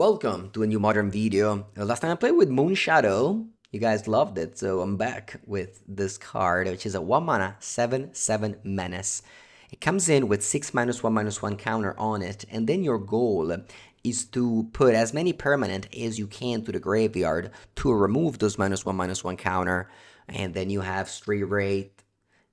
Welcome to a new modern video. Last time I played with Moonshadow, you guys loved it, so I'm back with this card, which is a 1 mana 7/7 Menace. It comes in with 6 -1/-1 counter on it, and then your goal is to put as many permanent as you can to the graveyard to remove those -1/-1 counter, and then you have Street Wraith,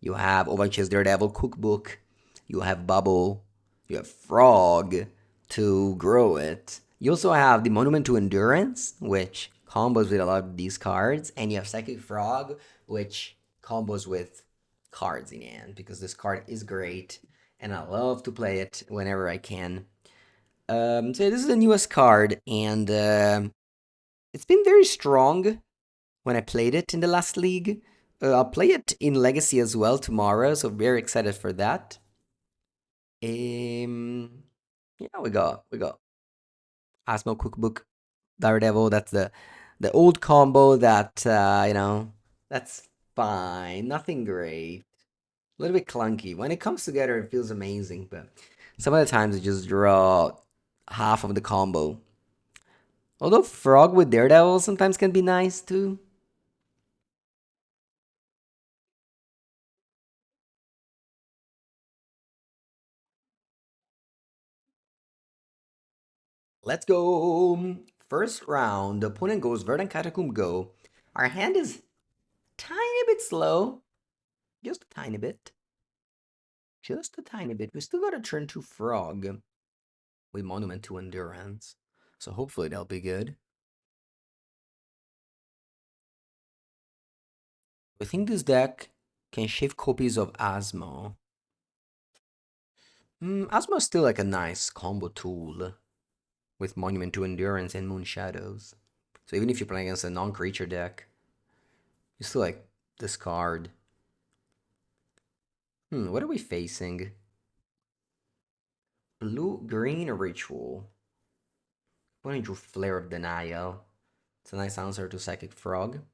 you have Obanchi's Daredevil Cookbook, you have Bubble, you have Frog to grow it. You also have the Monument to Endurance, which combos with a lot of these cards, and you have Psychic Frog, which combos with cards in hand, because this card is great, and I love to play it whenever I can. So this is the newest card, and it's been very strong when I played it in the last league. I'll play it in Legacy as well tomorrow, so very excited for that. Yeah, we got Asmo Cookbook Daredevil. That's the old combo that that's fine. Nothing great. A little bit clunky. When it comes together, it feels amazing, but some of the times it just draw half of the combo. Although Frog with Daredevil sometimes can be nice too. Let's go. First round, the opponent goes Verdant Catacomb Go. Our hand is tiny bit slow. Just a tiny bit. Just a tiny bit. We still got to turn to Frog with Monument to Endurance. So hopefully that'll be good. I think this deck can shift copies of Asmo. Asmo is still like a nice combo tool with Monument to Endurance and Moonshadows. So even if you're playing against a non-creature deck, you still like discard. What are we facing? Blue-green ritual. Going to Flare of Denial. It's a nice answer to Psychic Frog.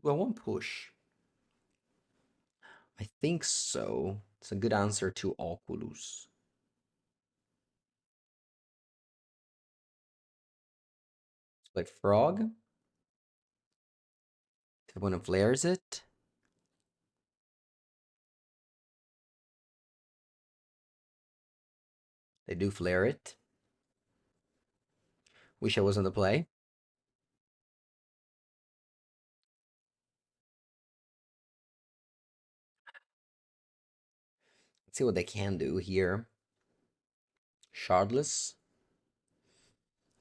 Well, one push. I think so. It's a good answer to Oculus. Like Frog. If opponent flares it, they do flare it. Wish I was on the play. Let's see what they can do here. Shardless.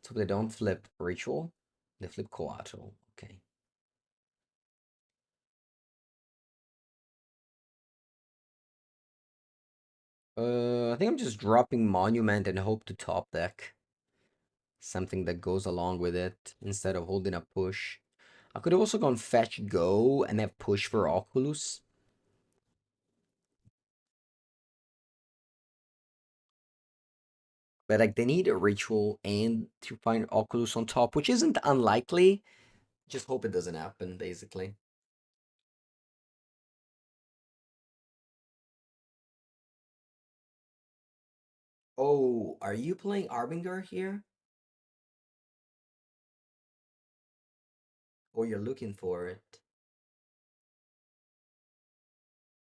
So they don't flip Ritual. They flip Coatl. Okay. I think I'm just dropping Monument and hope to top deck something that goes along with it instead of holding a push. I could have also gone fetch go and have push for Oculus. But like they need a ritual and to find Oculus on top, which isn't unlikely. Just hope it doesn't happen, basically. Oh, are you playing Arbinger here? Or you're looking for it?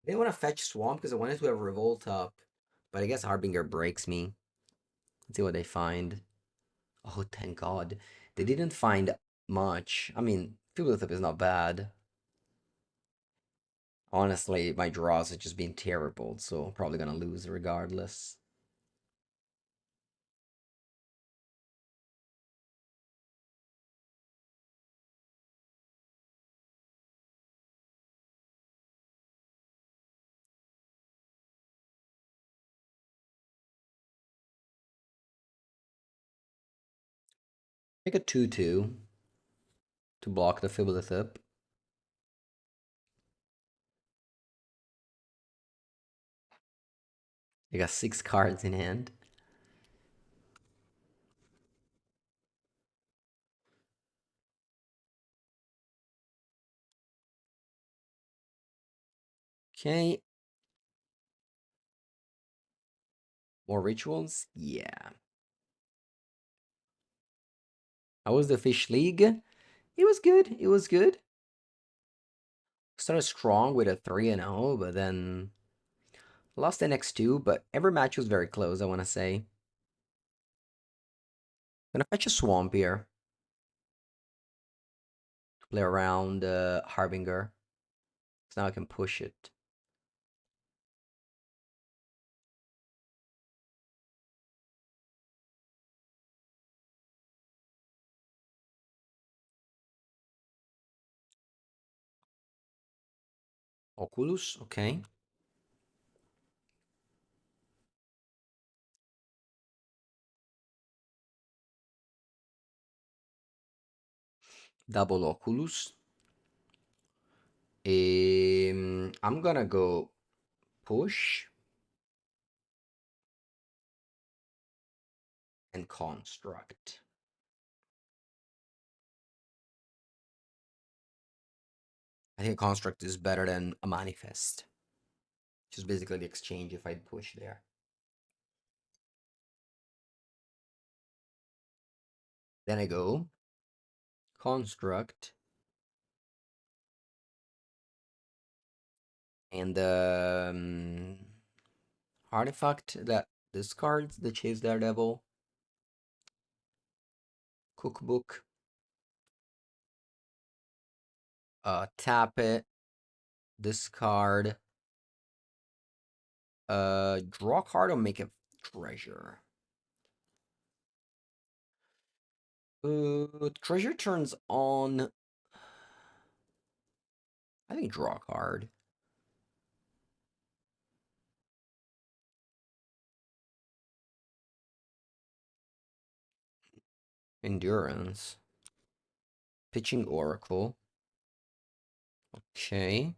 I didn't want to fetch Swamp because I wanted to have Revolt up. But I guess Harbinger breaks me. Let's see what they find. Oh, thank God. They didn't find much. I mean, Fibulithip is not bad. Honestly, my draws have just been terrible, so probably gonna lose regardless. Take a 2/2 to block the Fibulithip. They got 6 cards in hand. Okay. More rituals? Yeah. How was the Fish League? It was good. It was good. Started strong with a 3-0, but then lost the next two, but every match was very close, I want to say. Gonna fetch a Swamp here to play around Harbinger. So now I can push it. Oculus, okay. Double Oculus. I'm gonna go push and construct. I think a construct is better than a manifest. Which is basically the exchange if I push there. Then I go construct and artifact that discards the Chase Daredevil cookbook. Tap it, discard, draw card or make a treasure. Treasure turns on. I think draw card. Endurance. Pitching Oracle. Okay.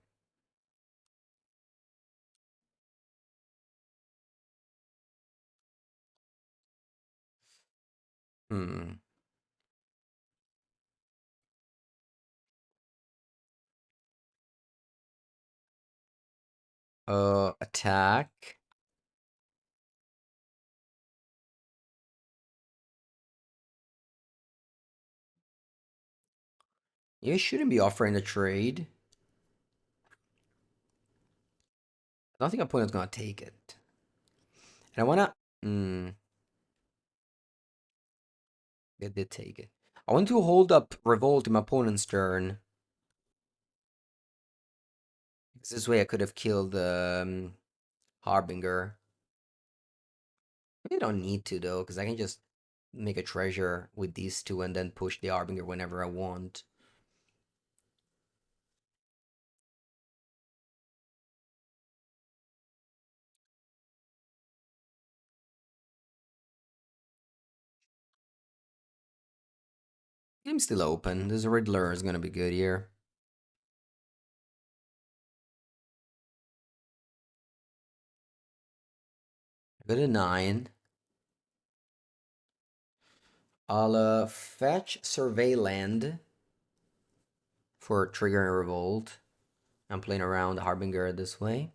Hmm. Attack. You shouldn't be offering a trade. I don't think opponent's gonna take it. And I wanna. Hmm. They did take it. I want to hold up Revolt in my opponent's turn. This way I could have killed Harbinger. Maybe I don't need to though, because I can just make a treasure with these two and then push the Harbinger whenever I want. Game's still open. This Riddler is gonna be good here. Go to 9. I'll fetch Survey Land for triggering Revolt. I'm playing around Harbinger this way.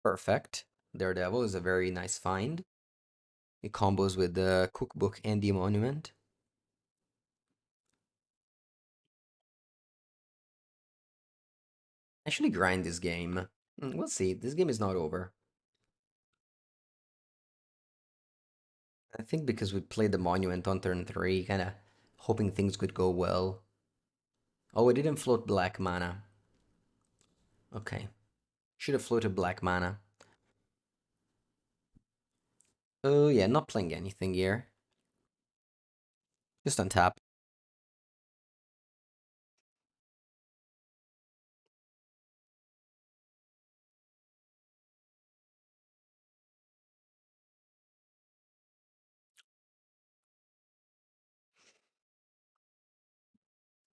Perfect. Daredevil is a very nice find. It combos with the Cookbook and the Monument. Actually grind this game. We'll see. This game is not over. I think because we played the Monument on turn 3, kind of hoping things could go well. Oh, I didn't float black mana. Okay. Should have floated black mana. Oh yeah, not playing anything here. Just untap.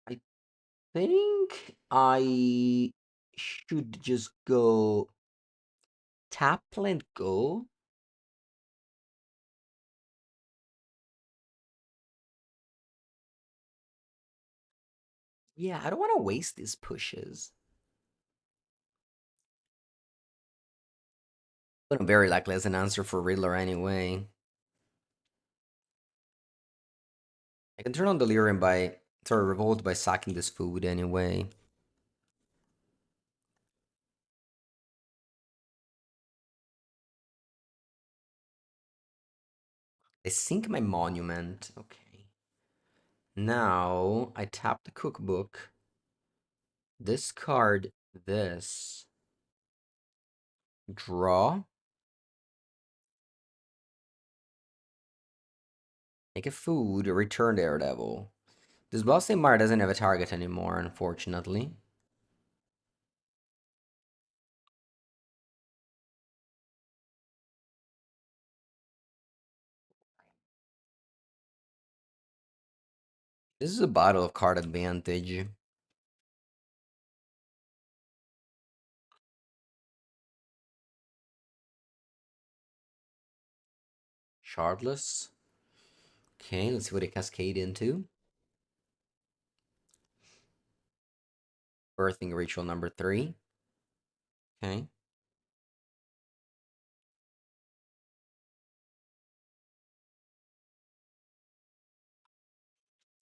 I think I should just go tap and go. Yeah, I don't want to waste these pushes. But very likely as an answer for Riddler anyway. I can turn on Delirium by, sorry, Revolt by sacking this food anyway. I sink my monument. Okay. Now I tap the cookbook. Discard this. Draw. Make a food. Return Daredevil. This Bloodstained Mire doesn't have a target anymore, unfortunately. This is a battle of card advantage. Shardless. Okay, let's see what it cascade into. Birthing Ritual number 3. Okay.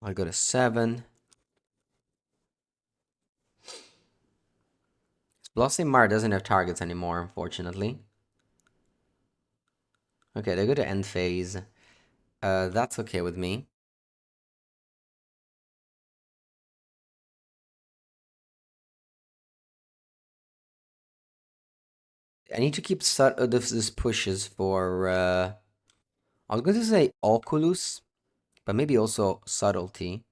I'll go to 7. This Bloodstained Mire doesn't have targets anymore, unfortunately. Okay, they go to end phase. That's okay with me. I need to keep this pushes for, I was going to say Oculus, but maybe also Subtlety.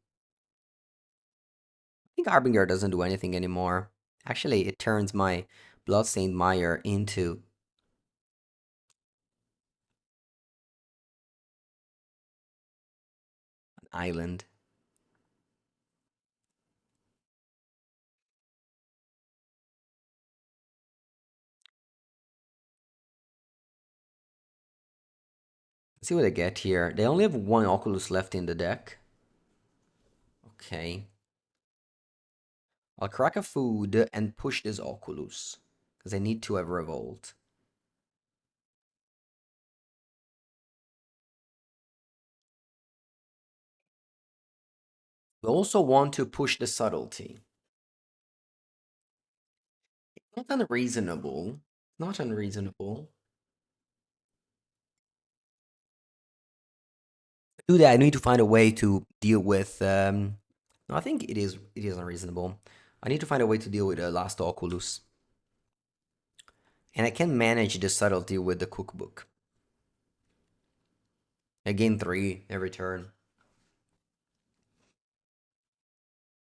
I think Harbinger doesn't do anything anymore. Actually, it turns my Bloodstained Mire into an island. Let's see what I get here. They only have one Oculus left in the deck. Okay. I'll crack a food and push this Oculus. Because I need to have Revolt. We also want to push the Subtlety. Not unreasonable. Not unreasonable. To do that, I need to find a way to deal with. No, I think it is unreasonable. I need to find a way to deal with the last Oculus, and I can manage the subtlety with the cookbook. I gain 3 every turn.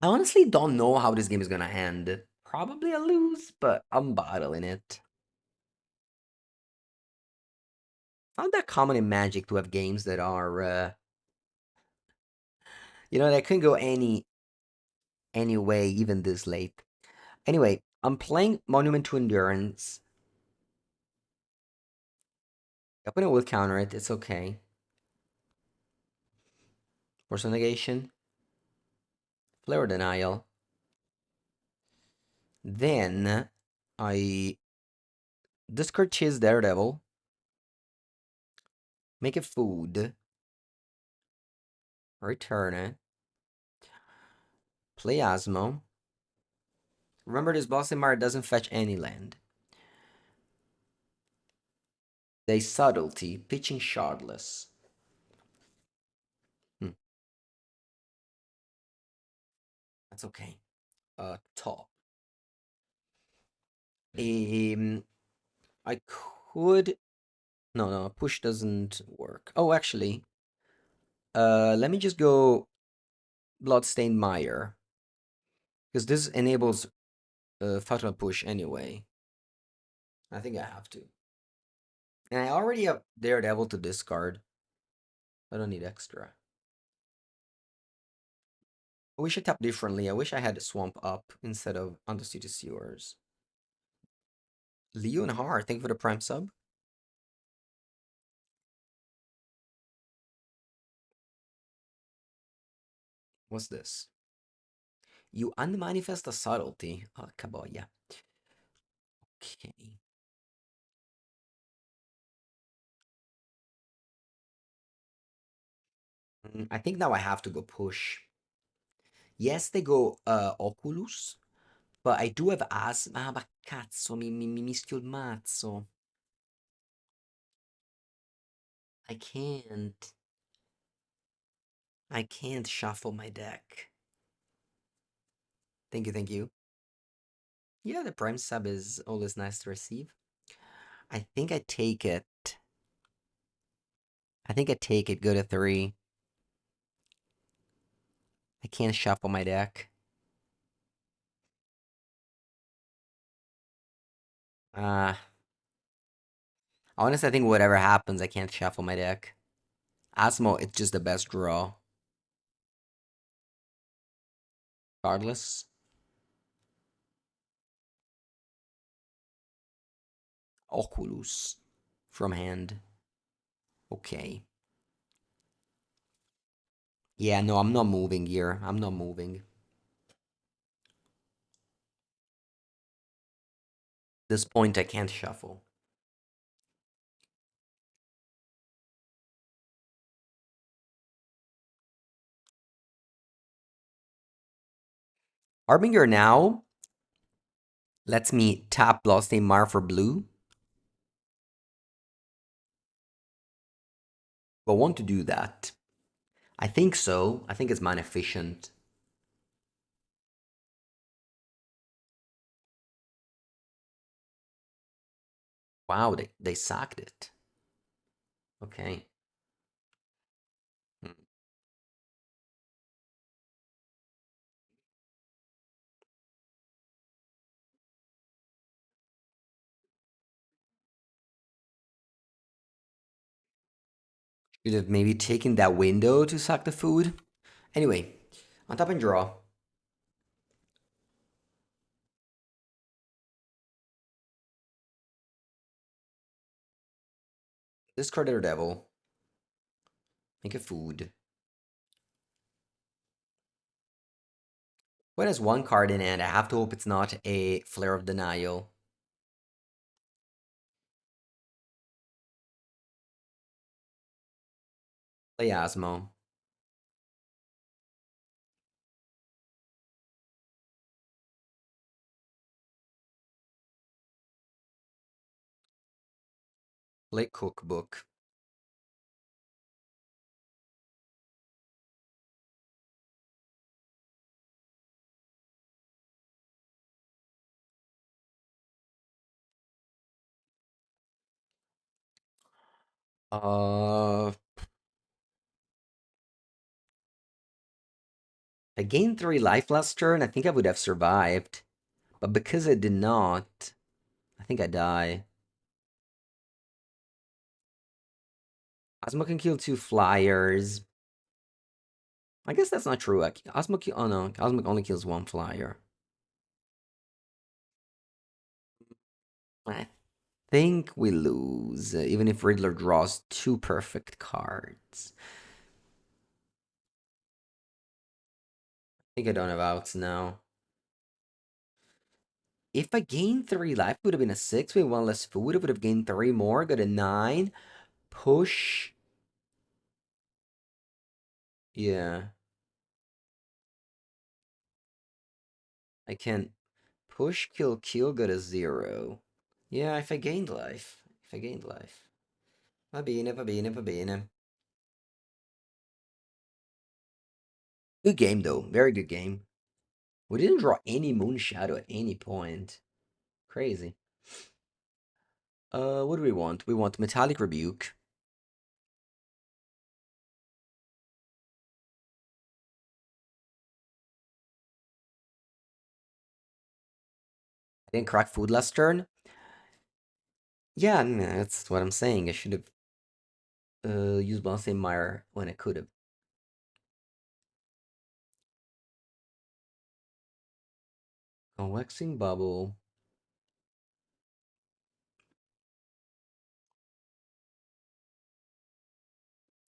I honestly don't know how this game is gonna end. Probably a lose, but I'm battling it. Not that common in Magic to have games that are, that can go any way, even this late. Anyway, I'm playing Monument to Endurance. Opponent will counter it. It's okay. Force of Negation. Flare Denial. Then I discard Chase Daredevil. Make a food. Return it. Play Asmo. Remember, this Blossoming Mire doesn't fetch any land. They Subtlety, pitching Shardless. Hmm, that's okay. Top. I could. No, push doesn't work. Oh, actually, let me just go Bloodstained Mire, because this enables Fatal Push anyway. I think I have to. And I already have Daredevil to discard. I don't need extra. I wish I tapped differently. I wish I had Swamp up instead of Undisputed Sewers. Leonhard, thank you for the Prime sub. What's this? You unmanifest a subtlety. Oh, Kaboya. Okay. I think now I have to go push. Yes, they go Oculus, but I do have Asma. Ah, ma cazzo, mi mischio il mazzo. I can't. I can't shuffle my deck. Thank you, thank you. Yeah, the Prime sub is always nice to receive. I think I take it. I think I take it, go to 3. I can't shuffle my deck. Uh, Honestly, I think whatever happens, I can't shuffle my deck. Asmo, it's just the best draw. Regardless. Oculus. From hand. Okay. Yeah, no, I'm not moving here. I'm not moving. This point, I can't shuffle. Harbinger now lets me tap Lost Mar for blue. But I want to do that. I think so. I think it's mana efficient. Wow, they sacked it. Okay. Hmm. Should have maybe taken that window to suck the food. Anyway, on top and draw. Discard the devil. Make a food. When has one card in hand, I have to hope it's not a Flare of Denial. Play Asmo. Play Cookbook. If I gained 3 life last turn, I think I would have survived. But because I did not, I think I die. Asmo can kill 2 flyers. I guess that's not true. Osmo kill. Oh no, Osmo only kills 1 flyer. I think we lose, even if Riddler draws 2 perfect cards. I think I don't have outs now. If I gained 3 life, it would have been a 6 with 1 less food. It would have gained 3 more, got a 9. Push. Yeah, I can push, kill, got a 0. Yeah, if I gained life. If I gained life. Va bene, va bene, va bene. Good game, though. Very good game. We didn't draw any Moonshadow at any point. Crazy. What do we want? We want Metallic Rebuke. I didn't crack food last turn. Yeah, that's what I'm saying. I should have used Bonsai Mire when I could have. Waxing Bubble.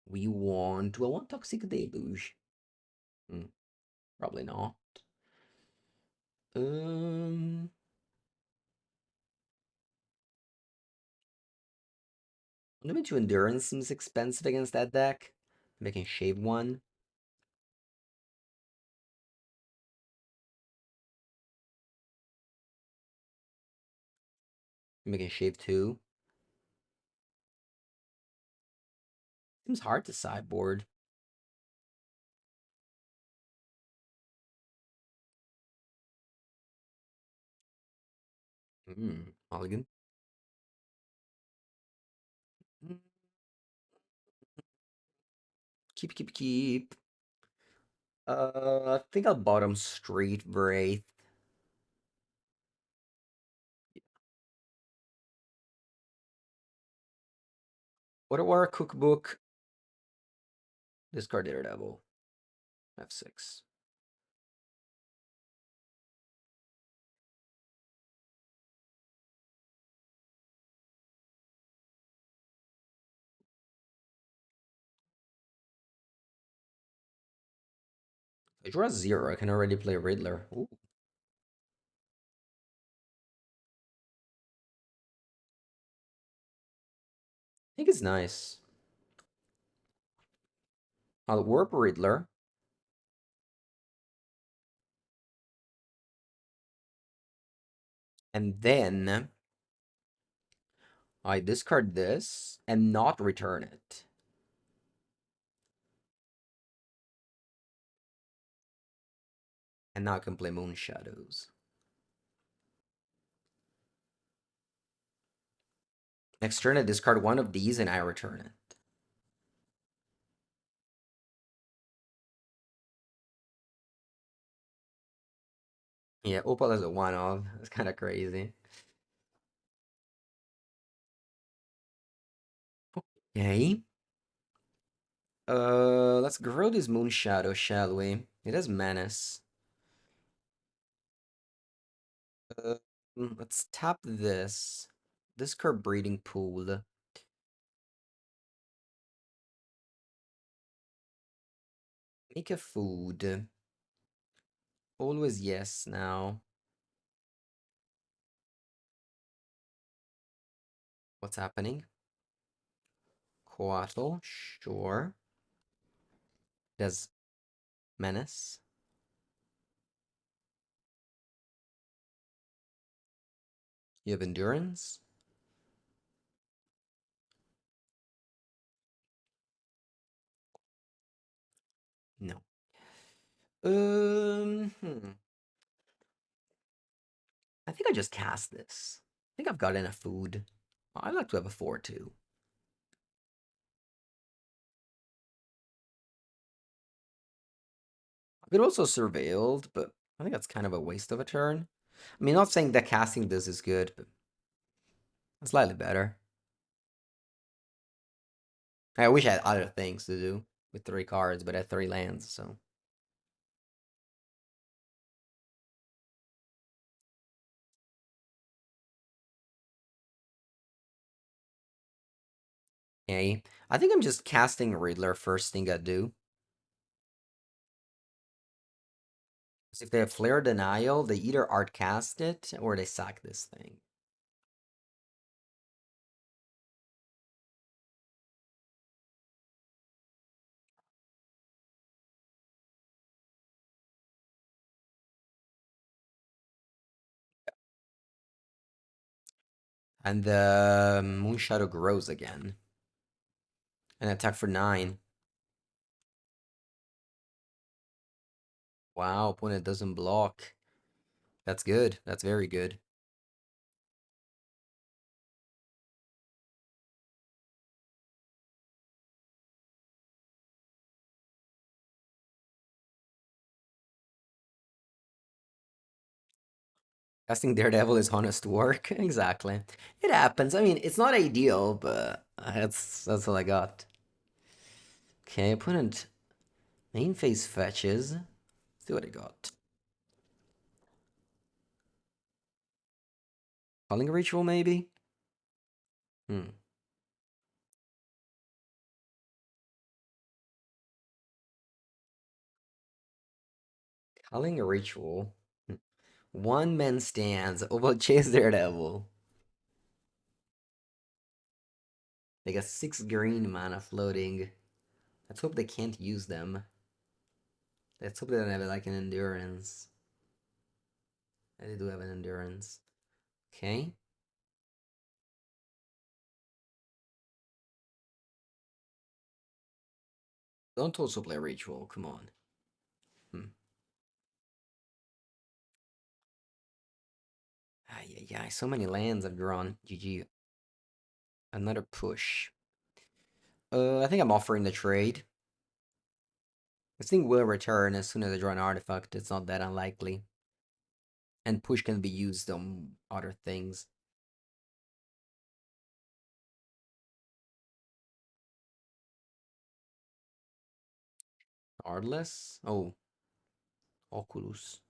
We want. Do I want Toxic Deluge? Hmm, probably not. Um, Limit to Endurance seems expensive against that deck. Making shave one. Making shave two. Seems hard to sideboard. Mulligan. Mm, keep. I think I'll bottom straight Wraith. What a war cookbook. Discard Daredevil. F6. I draw 0. I can already play Riddler. Ooh. I think it's nice. I'll warp Riddler. And then I discard this and not return it. And now I can play Moonshadows. Next turn, I discard one of these and I return it. Yeah, Opal is a one-off. It's kind of crazy. Okay. Let's grow this Moonshadow, shall we? It has Menace. Uh, let's tap this. Discard Breeding Pool. Make a food. Always yes now. What's happening? Coatl, sure. Does Menace. You have Endurance? No. Hmm. I think I just cast this. I think I've got enough food. I'd like to have a 4-2. I could also surveilled, but I think that's kind of a waste of a turn. I mean, not saying that casting this is good, but slightly better. I wish I had other things to do with 3 cards, but I had 3 lands, so. Okay. I think I'm just casting Riddler first thing I do. Because if they have Flare Denial, they either art cast it or they sack this thing. And the Moonshadow grows again. And attack for 9. Wow, opponent doesn't block. That's good. That's very good. Casting Daredevil is honest work. Exactly. It happens. I mean, it's not ideal, but that's all I got. Okay, opponent main phase fetches. Let's see what I got. Calling Ritual, maybe? Hmm. Calling a Ritual. One man stands over Chase Daredevil. They got 6 green mana floating. Let's hope they can't use them. Let's hope they don't have like an endurance. They do have an endurance. Okay. Don't also play ritual. Come on. Hmm. Yeah. So many lands I've drawn. GG. Another push. I think I'm offering the trade. This thing will return as soon as I draw an artifact. It's not that unlikely. And push can be used on other things. Cardless? Oh, Oculus.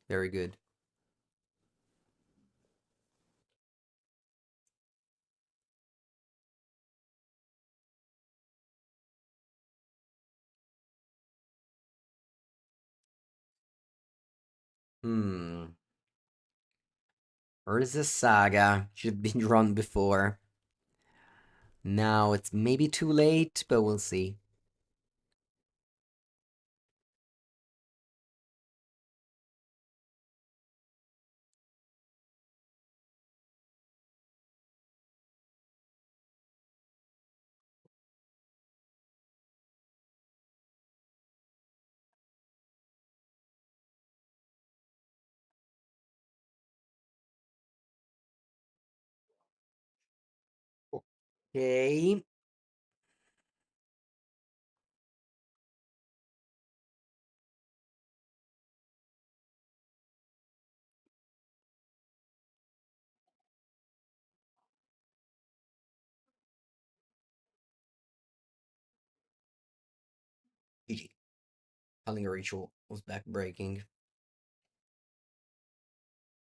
Very good. Hmm. Urza Saga. Should have been drawn before. Now it's maybe too late, but we'll see. Okay. GG. Calling a ritual was backbreaking.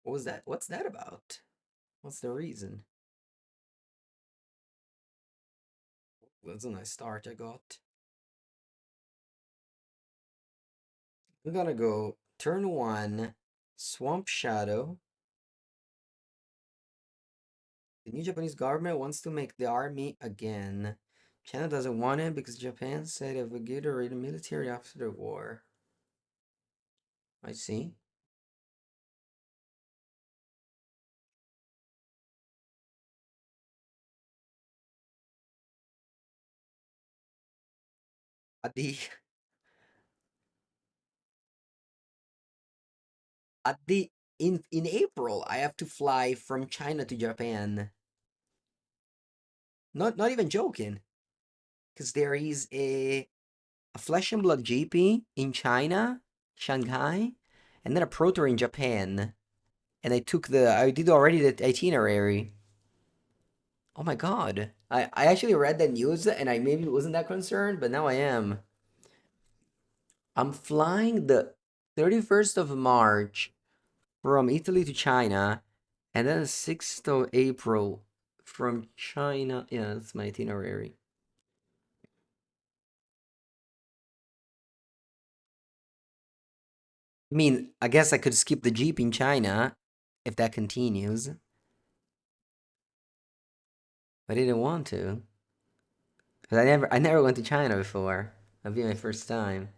What was that? What's that about? What's the reason? That's a nice start I got. I'm gonna go turn one, Swamp Shadow. The new Japanese government wants to make the army again. China doesn't want it because Japan said it would get rid of military after the war. I see. At the at the in April, I have to fly from China to Japan. Not even joking, because there is a Flesh and Blood GP in China, Shanghai, and then a Pro Tour in Japan. And I did already the itinerary. Oh my god. I actually read the news and I maybe wasn't that concerned, but now I am. I'm flying the 31st of March from Italy to China, and then the 6th of April from China. Yeah, that's my itinerary. I mean, I guess I could skip the Jeep in China if that continues, but I didn't want to. Because I never went to China before. That'd be my first time.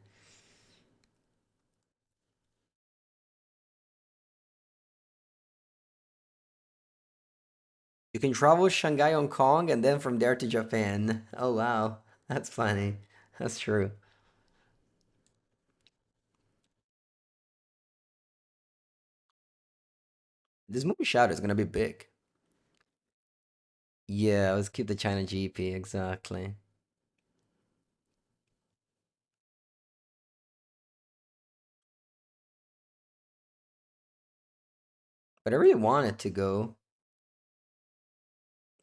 You can travel Shanghai, Hong Kong, and then from there to Japan. Oh wow, that's funny. That's true. This movie shadow is gonna be big. Yeah, let's keep the China GP exactly. But I really want it to go.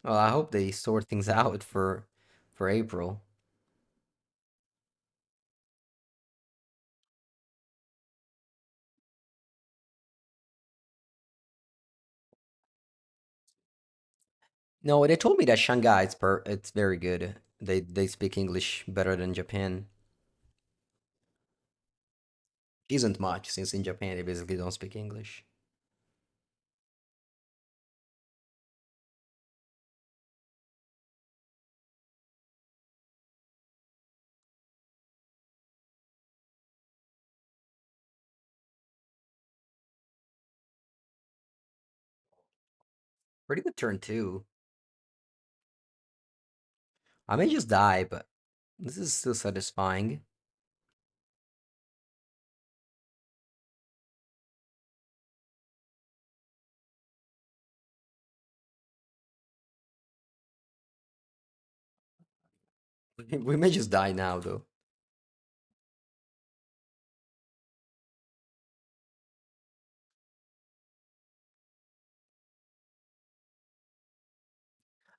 Well, I hope they sort things out for April. No, they told me that Shanghai it's very good. They speak English better than Japan. Isn't much since in Japan they basically don't speak English. Pretty good turn too. I may just die, but this is still satisfying. We may just die now, though.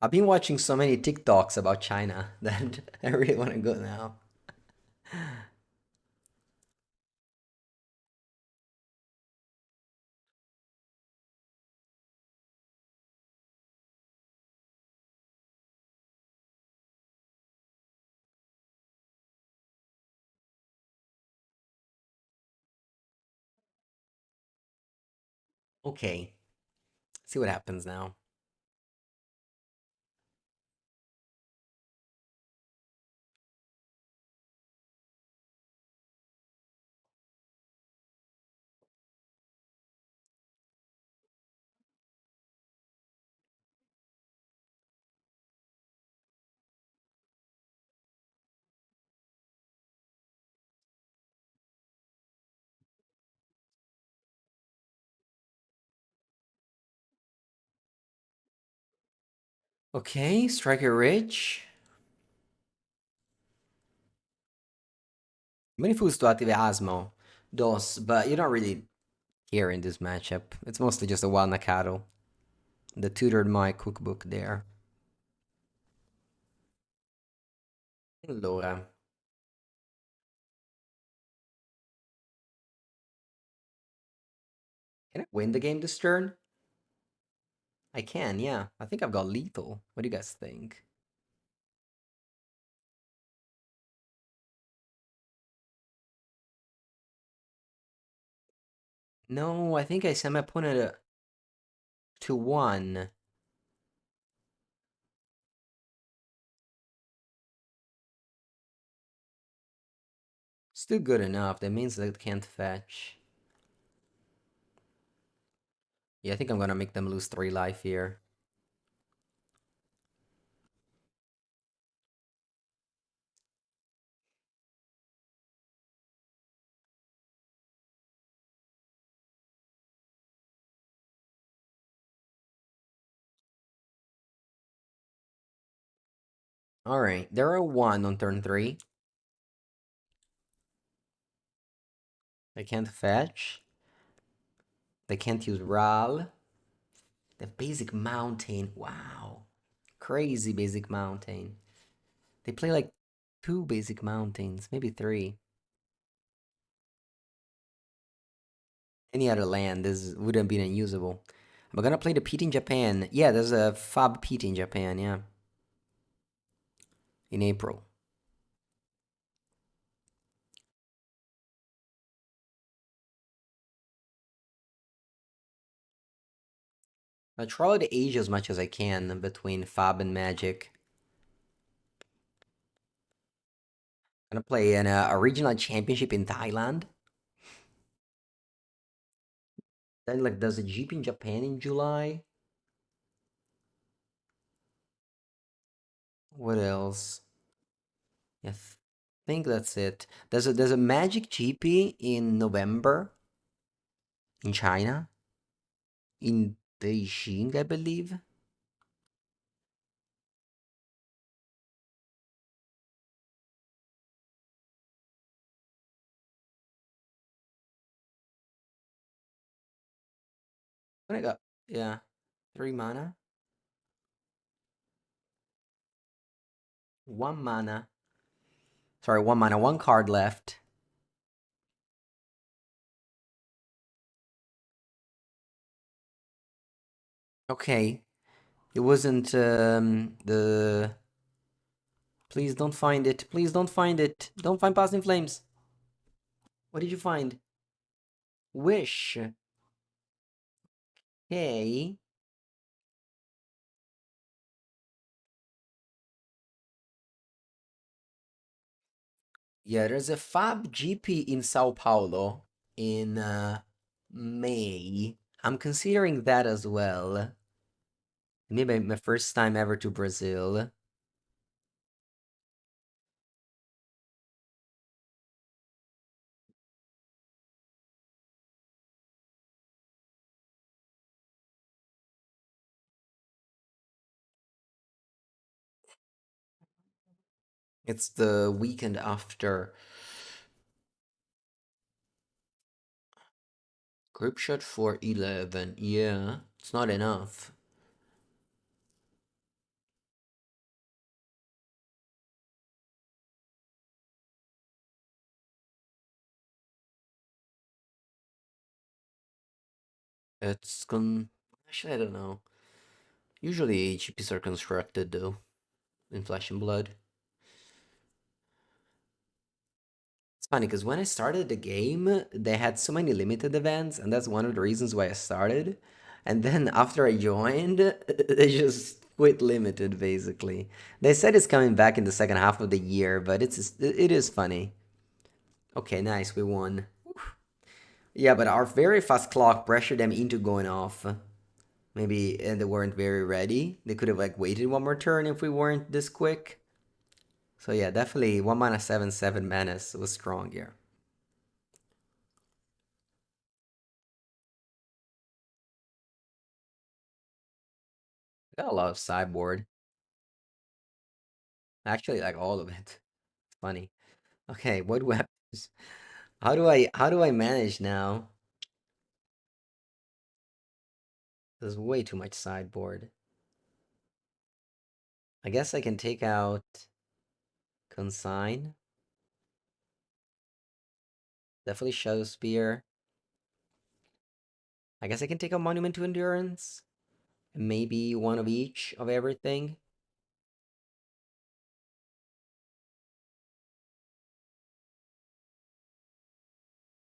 I've been watching so many TikToks about China that I really want to go now. Okay, see what happens now. Okay, Striker Rich. Many foods to activate Asmo. Dos, but you don't really care in this matchup. It's mostly just a wild Nakado. The tutored my cookbook there. Allora, can I win the game this turn? I can, yeah. I think I've got lethal. What do you guys think? No, I think I sent my opponent to 1. Still good enough. That means they can't fetch. Yeah, I think I'm gonna make them lose 3 life here. Alright, they're a 1 on turn 3. They can't fetch. They can't use Ral. The basic mountain. Wow. Crazy basic mountain. They play like 2 basic mountains, maybe 3. Any other land, this would have been unusable. I'm gonna play the Pete in Japan. Yeah, there's a Fab Pete in Japan, yeah. In April. I try to age as much as I can between Fab and Magic. Gonna play in a regional championship in Thailand. Then like there's a GP in Japan in July. What else? I think that's it. There's a Magic GP in November in China, in Beijing, I believe. What I got? Yeah, 3 mana, 1 mana. Sorry, 1 mana, 1 card left. Okay, it wasn't the. Please don't find it. Please don't find it. Don't find Past in Flames. What did you find? Wish. Okay. Yeah, there's a Fab GP in Sao Paulo in May. I'm considering that as well. Maybe my first time ever to Brazil. It's the weekend after. Group shot for 11. Yeah, it's not enough. It's con. Actually, I don't know. Usually, GPs are constructed though in Flesh and Blood. It's funny because when I started the game, they had so many limited events, and that's one of the reasons why I started. And then after I joined, they just quit limited basically. They said it's coming back in the second half of the year, but it is funny. Okay, nice, we won. Yeah, but our very fast clock pressured them into going off. Maybe and they weren't very ready. They could have like waited one more turn if we weren't this quick. So yeah, definitely 1 mana 7/7 menace was strong here. Got a lot of sideboard. Actually, like all of it. It's funny. Okay, what weapons? How do I manage now? There's way too much sideboard. I guess I can take out Consign. Definitely Shadow Spear. I guess I can take a Monument to Endurance. Maybe one of each of everything.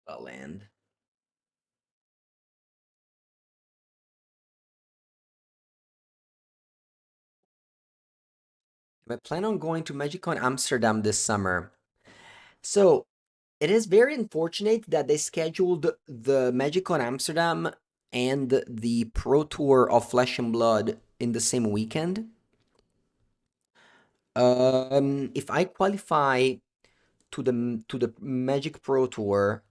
A land. I plan on going to MagicCon Amsterdam this summer. So it is very unfortunate that they scheduled the MagicCon Amsterdam and the Pro Tour of Flesh and Blood in the same weekend. If I qualify to the Magic Pro Tour,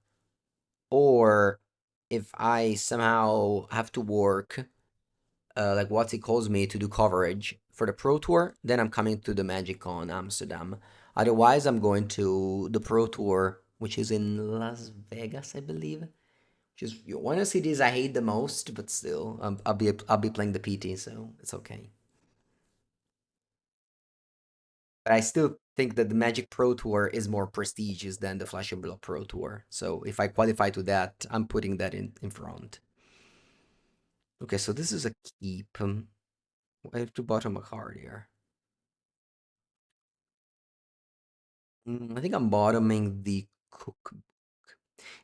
or if I somehow have to work, like what he calls me to do coverage for the Pro Tour, then I'm coming to the Magic on Amsterdam. Otherwise, I'm going to the Pro Tour, which is in Las Vegas, I believe. Just one of the cities I hate the most, but still, I'll be playing the PT, so it's okay. But I still think that the Magic Pro Tour is more prestigious than the Flash and Blood Pro Tour. So if I qualify to that, I'm putting that in front. Okay, so this is a keep. I have to bottom a card here. I think I'm bottoming the cookbook.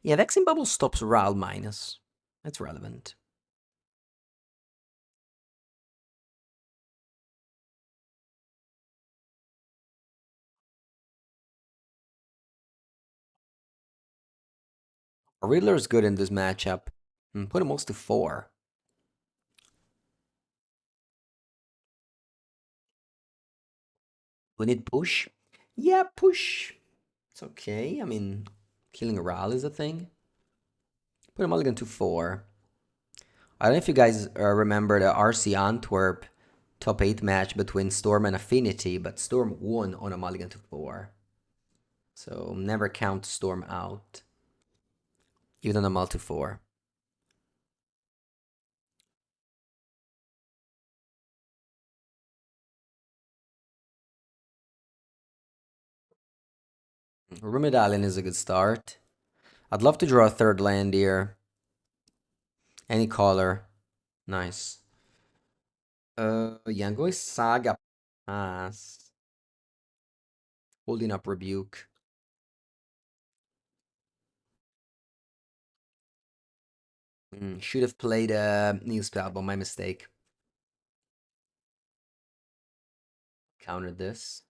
Yeah, Vexing Bubble stops Ral minus. That's relevant. Riddler's good in this matchup. Put him also to 4. We need push. Yeah, push. It's okay. I mean, killing Ral is a thing. Put a mulligan to 4. I don't know if you guys remember the RC Antwerp top 8 match between Storm and Affinity, but Storm won on a mulligan to 4. So never count Storm out, even on a multi 4. Rumidalin is a good start. I'd love to draw a third land here. Any color. Nice. Yango's Saga pass. Holding up Rebuke. Should have played a new spell, but my mistake. Countered this.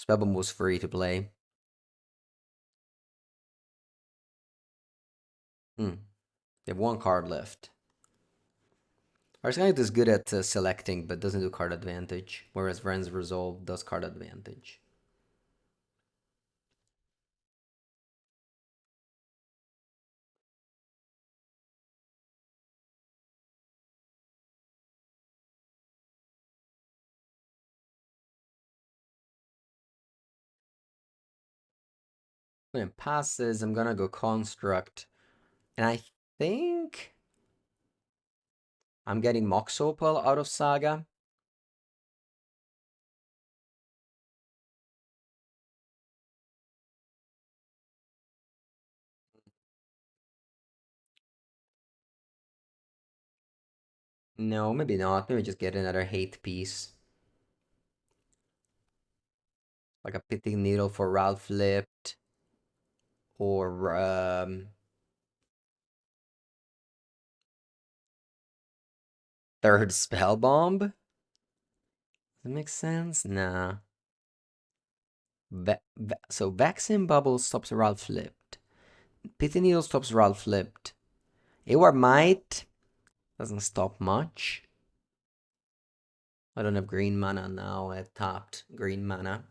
Spellbomb was free to play. Hmm. They have one card left. Arsenic is good at selecting, but doesn't do card advantage, whereas Vren's Resolve does card advantage. When it passes, I'm gonna go Construct. And I think I'm getting Mox Opal out of Saga. No, maybe not. Maybe just get another hate piece. Like a Pitting Needle for Ralph Flipped. Or third Spell Bomb? Does that make sense? Nah. So Vaccine Bubble stops Ralph Flipped. Pitting Needle stops Ralph Flipped. Awar Might doesn't stop much. I don't have green mana now. I tapped green mana.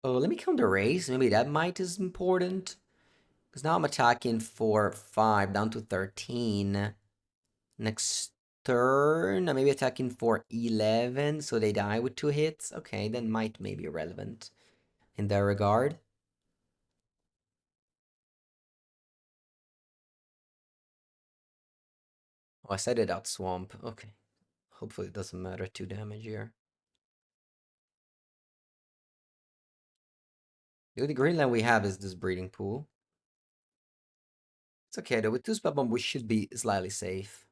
Oh, let me count the race. Maybe that might is important. Because now I'm attacking for 5 down to 13. Next turn, I may be attacking for 11, so they die with 2 hits. Okay, then might may be relevant in that regard. Oh, I said it out swamp. Okay. Hopefully it doesn't matter 2 damage here. The only green land we have is this breeding pool. It's okay though, with 2 spell bomb we should be slightly safe.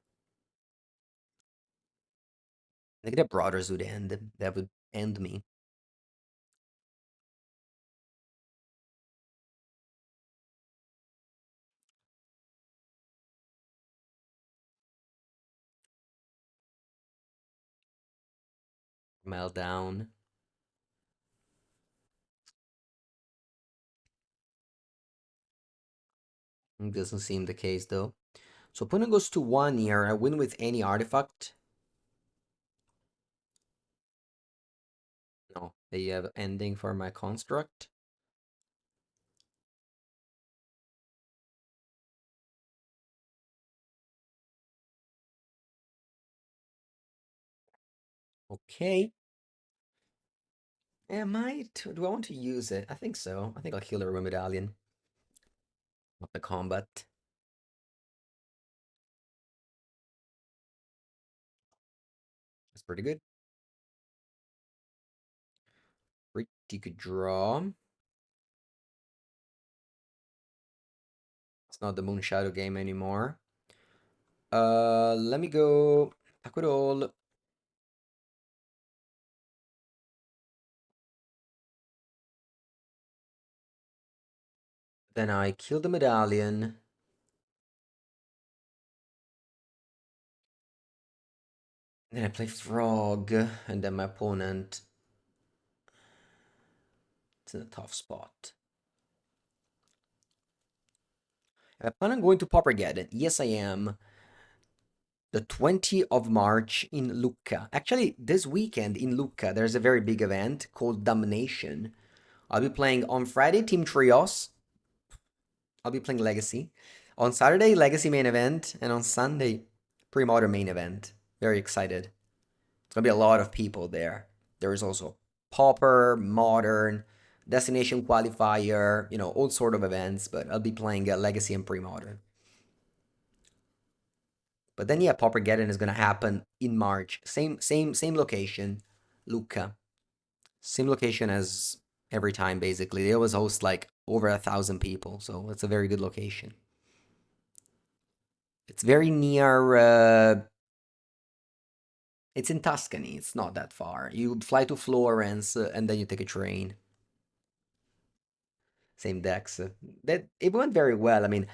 I think the brothers would end. That would end me. Meltdown. Doesn't seem the case though. So opponent goes to 1 here. I win with any artifact. No, they have ending for my construct. Okay. I might. Do I want to use it? I think so. I think I'll heal the Ruin Medallion. Not the combat. That's pretty good. Pretty good draw. It's not the Moonshadow game anymore. Let me go. Pakudol. Then I kill the medallion. Then I play Frog. And then my opponent. It's in a tough spot. I plan on going to Poppergeddon. Yes, I am. The 20th of March in Lucca. Actually, this weekend in Lucca, there's a very big event called Damnation. I'll be playing on Friday, Team Trios. I'll be playing Legacy. On Saturday, Legacy main event. And on Sunday, Pre-Modern main event. Very excited. It's going to be a lot of people there. There is also Pauper, Modern, Destination Qualifier, all sort of events. But I'll be playing Legacy and Pre-Modern. But then yeah, Poppergeddon is gonna happen in March. Same location, Lucca. Same location as every time basically. They always host like over 1,000 people, so it's a very good location. It's very near. It's in Tuscany. It's not that far. You fly to Florence and then you take a train. Same decks. That it went very well. I mean,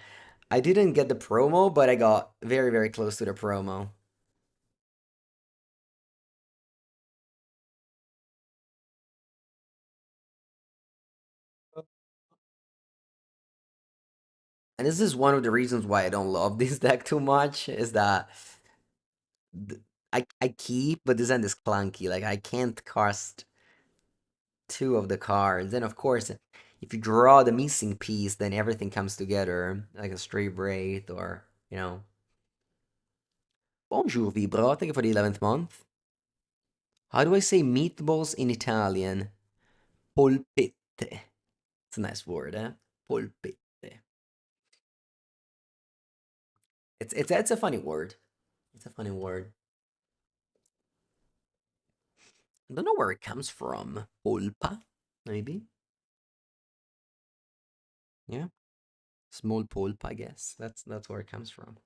I didn't get the promo, but I got very close to the promo. And this is one of the reasons why I don't love this deck too much, is that th- I keep, but this end is clunky. Like I can't cast two of the cards. Then of course, if you draw the missing piece, then everything comes together, like a stray wraith or, you know. Bonjour, Vibro. Thank you for the 11th month. How do I say meatballs in Italian? Polpette. It's a nice word, eh? Polpette. It's a funny word. It's a funny word. I don't know where it comes from. Polpa, maybe. Yeah, small pulp, I guess. That's where it comes from.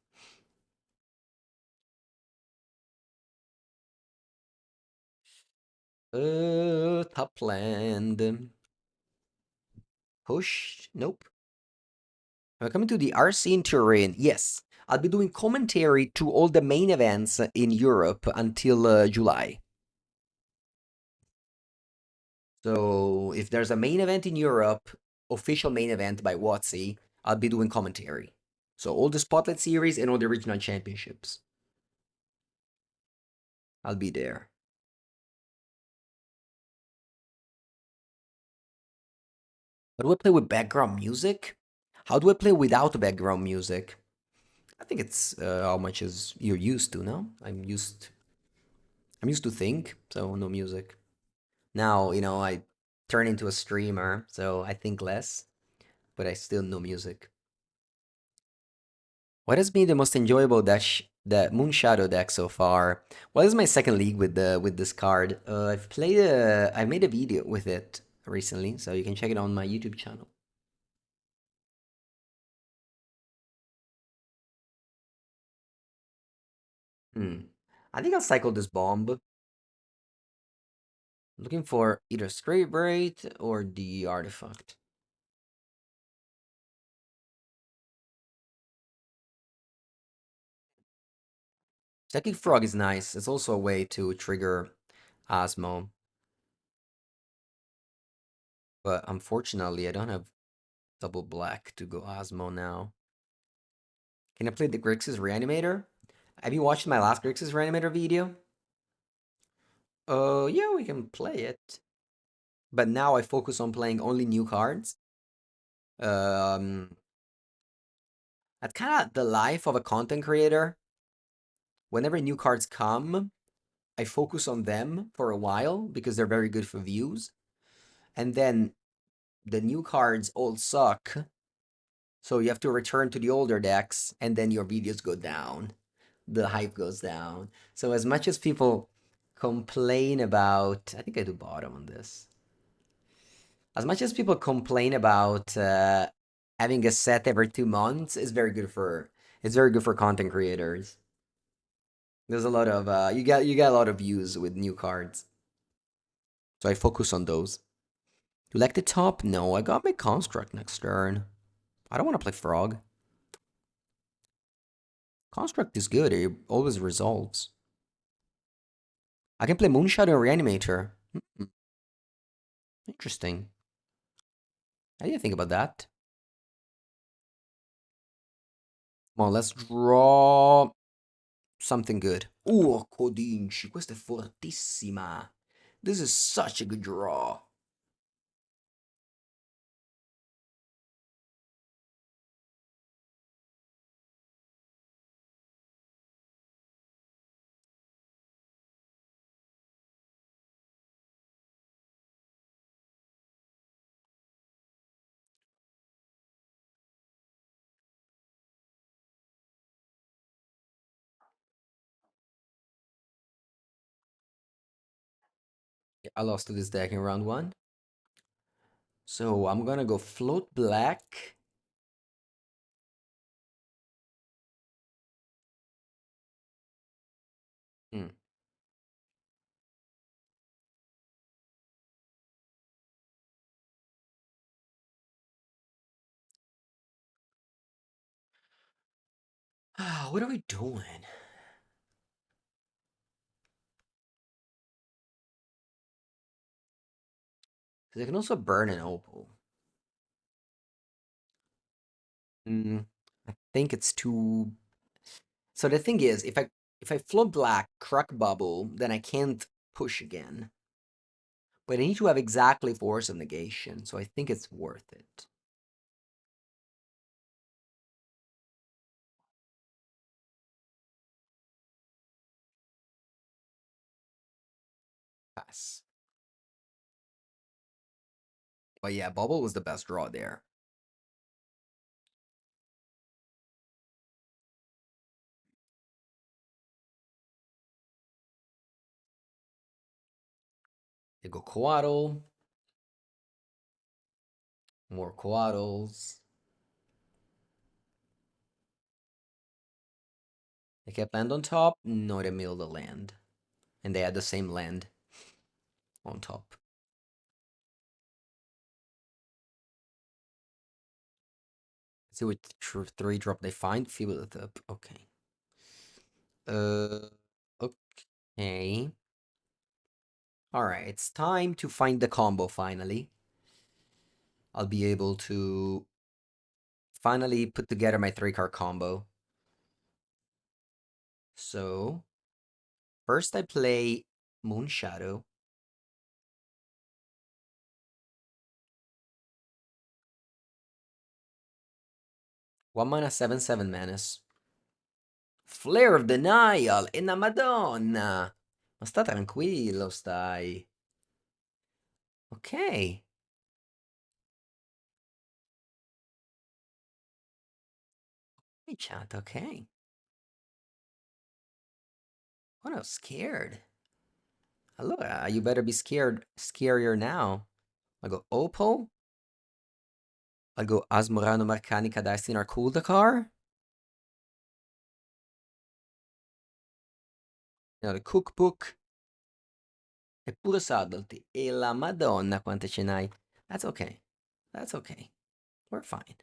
Top land. Push. Nope. We're coming to the RC in Turin. Yes, I'll be doing commentary to all the main events in Europe until July. So if there's a main event in Europe, official main event by WotC, I'll be doing commentary. So all the Spotlight series and all the regional championships, I'll be there. But do I play with background music? How do I play without background music? I think it's how much is you're used to, no? I'm used to think, so no music. Now, I turn into a streamer, so I think less, but I still no music. What has been the most enjoyable the Moonshadow deck so far? Well, this is my second league with this card. I've made a video with it recently, so you can check it on my YouTube channel. Hmm. I think I'll cycle this bomb. Looking for either Straight Braid or the artifact. Psychic Frog is nice. It's also a way to trigger Asmo, but unfortunately, I don't have double black to go Asmo now. Can I play the Grixis Reanimator? Have you watched my last Grixis Reanimator video? Oh, yeah, we can play it. But now I focus on playing only new cards. Um, that's kind of the life of a content creator. Whenever new cards come, I focus on them for a while because they're very good for views. And then the new cards all suck. So you have to return to the older decks and then your videos go down. The hype goes down. So as much as people complain about, I think I do bottom on this. As much as people complain about having a set every 2 months, it's very good for content creators. There's a lot of you get a lot of views with new cards. So I focus on those. You like the top? No, I got my construct next turn. I don't want to play frog. Construct is good. It always results. I can play Moonshadow or Reanimator. Interesting. I didn't think about that. Come on, let's draw something good. Codinci, questa è fortissima. This is such a good draw. I lost to this deck in round one. So I'm gonna go float black. Hmm. What are we doing? Because I can also burn an opal. I think it's too. So the thing is, if I flop black, crack bubble, then I can't push again. But I need to have exactly force of negation, so I think it's worth it. Pass. But yeah, bubble was the best draw there. They go coatl. More coatls. They kept land on top. No, they milled the land. And they had the same land on top. Let's see what 3-drop they find. Feeble it up. Okay. Okay. Alright, it's time to find the combo finally. I'll be able to finally put together my 3-card combo. So, first I play Moonshadow. 1 mana 7/7 Menace. Flare of Denial! E na madonna! Ma sta tranquillo, stai. Ok. Hey, chat, okay. What, I was scared. Allora, you better be scarier now. I go Opal. I go Asmorano Marcanica Destinar Kuldakar. The cookbook. E pure Subtlety. E la madonna quante ce n'hai. That's okay. That's okay. We're fine.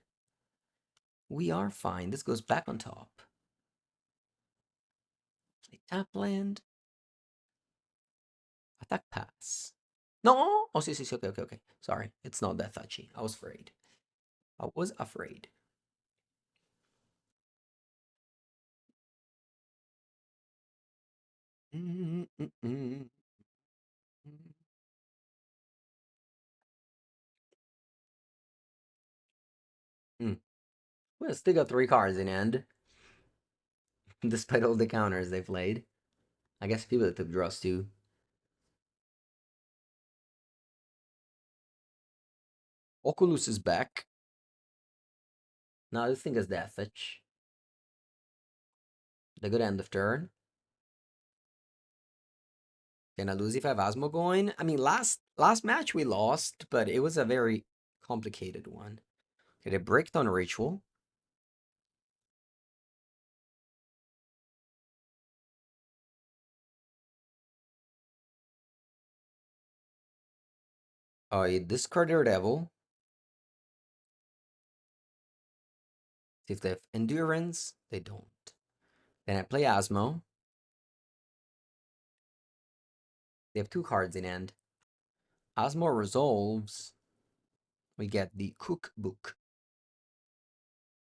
We are fine. This goes back on top. Play tap land. Attack pass. No! Oh, see, okay, okay, okay. Sorry. It's not that touchy. I was afraid. I was afraid. Mm -mm -mm. Mm. Well, still got 3 cards in hand. Despite all the counters they played. I guess people that took draws too. Oculus is back. Now this thing is Death Touch. The good end of turn. Can I lose if I have Asmo going? I mean, last match we lost, but it was a very complicated one. Okay, they bricked on Ritual. Oh, you discard their Devil. See if they have Endurance. They don't. Then I play Asmo. They have 2 cards in hand. Asmo resolves. We get the Cookbook.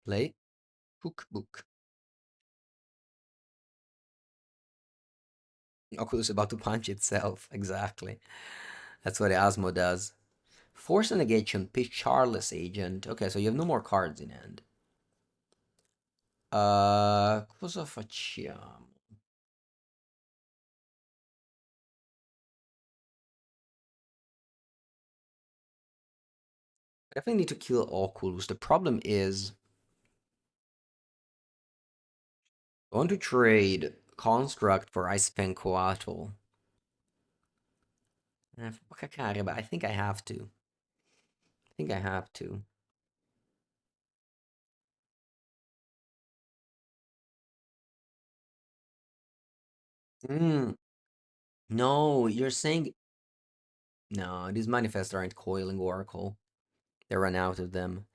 Play Cookbook. Oculus about to punch itself. Exactly. That's what Asmo does. Force a negation, pitch Charless Agent. Okay, so you have no more cards in hand. Cosa facciamo? I definitely need to kill Oculus. The problem is, I want to trade Construct for Ice Pen Coatl. But I think I have to. I think I have to. No, you're saying no. These manifests aren't Coiling Oracle. They run out of them.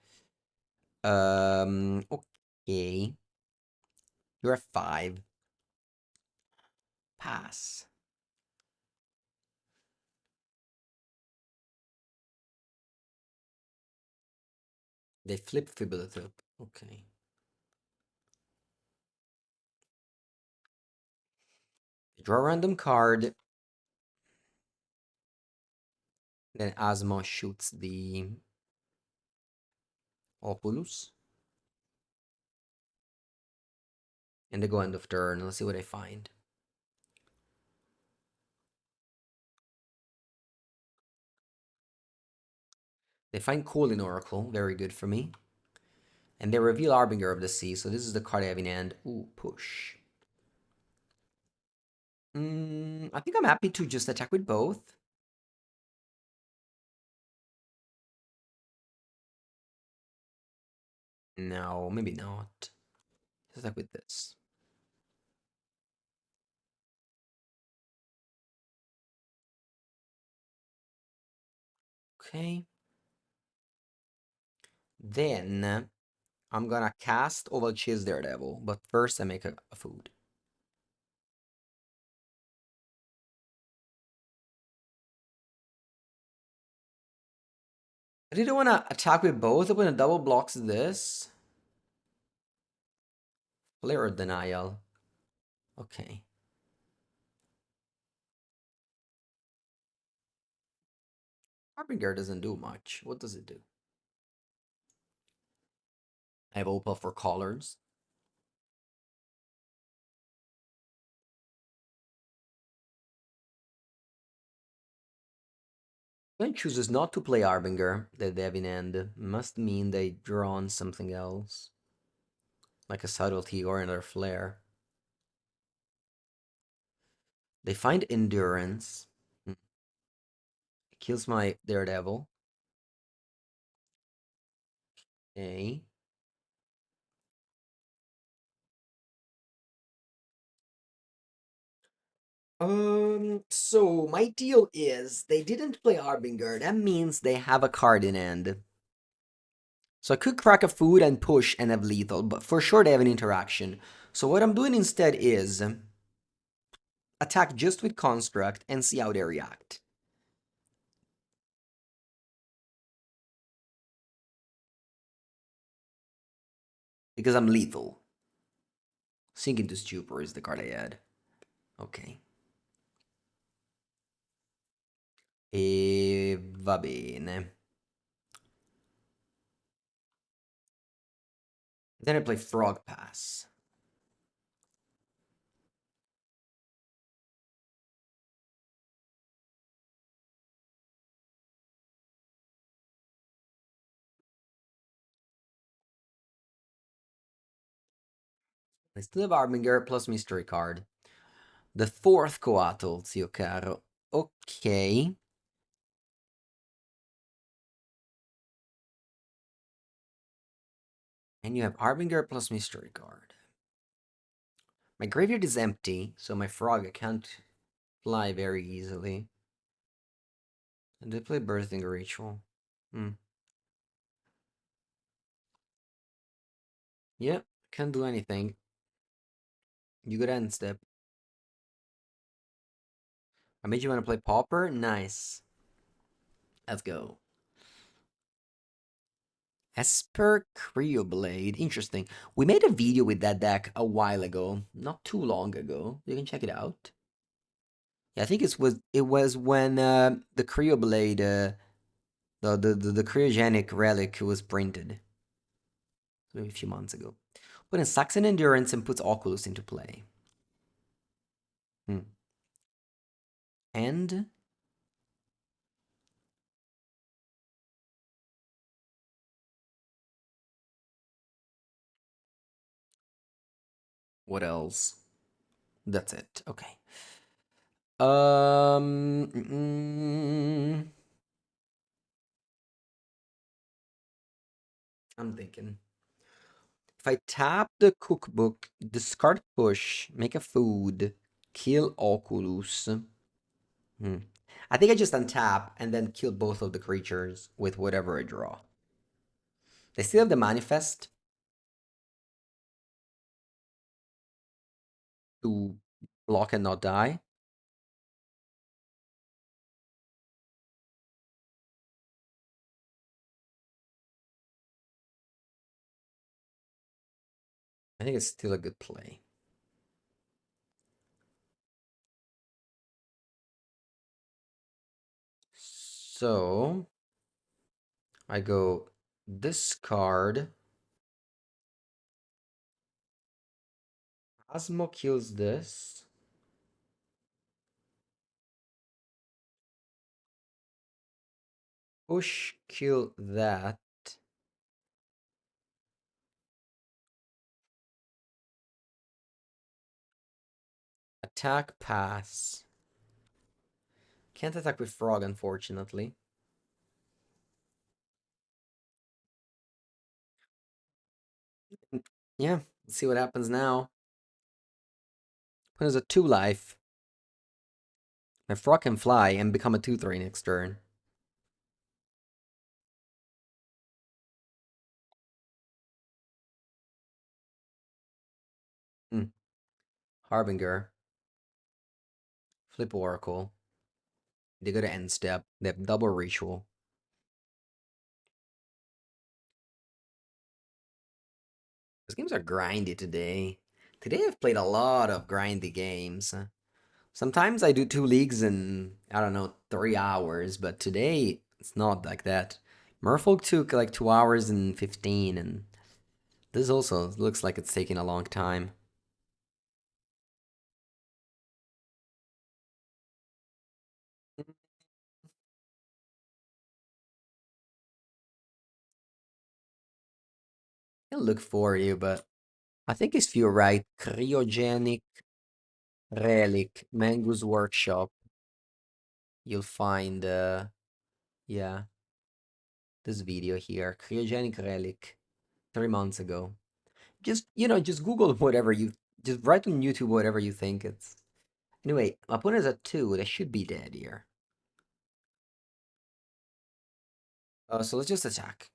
Okay. You're at 5. Pass. They flip Fibulative. Okay. Draw a random card. Then Asmo shoots the Oculus. And they go end of turn. Let's see what I find. They find Colin Oracle. Very good for me. And they reveal Harbinger of the Sea. So this is the card I have in hand. Ooh, push. I think I'm happy to just attack with both. No, maybe not. Just attack with this. Okay. Then I'm gonna cast Oval Chase Daredevil, but first I make a food. I didn't want to attack with both. I'm gonna double blocks this. Flare or Denial. Okay. Harbinger doesn't do much. What does it do? I have Opal for colors. When chooses not to play Harbinger that they have in hand, must mean they drawn something else. Like a subtlety or another flare. They find endurance. Kills my Daredevil. Okay. So my deal is they didn't play Harbinger. That means they have a card in hand. So I could crack a food and push and have lethal, but for sure they have an interaction. So what I'm doing instead is attack just with Construct and see how they react. Because I'm lethal. Sink into Stupor is the card I had. Ok. E va bene. Then I play Frog Pass. I still have Harbinger plus Mystery card. The fourth Coatl, zio caro. Ok. And you have Harbinger plus Mystery card. My graveyard is empty, so my frog can't fly very easily. And they play Birthing Ritual. Yep, can't do anything. You got end step. I made you want to play Pauper? Nice. Let's go. Esper Cryoblade. Interesting. We made a video with that deck a while ago, not too long ago. You can check it out. Yeah, I think it was when the Cryoblade, the cryogenic relic was printed. Maybe a few months ago. Put in Saxon Endurance and puts Oculus into play. And what else? That's it. Okay. Um. I'm thinking. If I tap the cookbook, discard push, make a food, kill Oculus. I think I just untap and then kill both of the creatures with whatever I draw. They still have the manifest to block and not die. think it's still a good play. So I go discard. Asmo kills this. Push, kill that. Attack, pass. Can't attack with frog, unfortunately. Yeah, let's see what happens now. Opponent has a 2 life. My frog can fly and become a 2/3 next turn. Hmm. Harbinger. Flip Oracle. They go to end step. They have double ritual. These games are grindy today. Today I've played a lot of grindy games. Sometimes I do 2 leagues in, I don't know, 3 hours, but today it's not like that. Merfolk took like 2 hours and 15, and this also looks like it's taking a long time. I'll look for you, but I think if you write cryogenic relic Mango's workshop, you'll find yeah, this video here, cryogenic relic 3 months ago. Just just Google whatever you just write on YouTube whatever you think it's. Anyway, my opponent is at 2. They should be dead here. So let's just attack.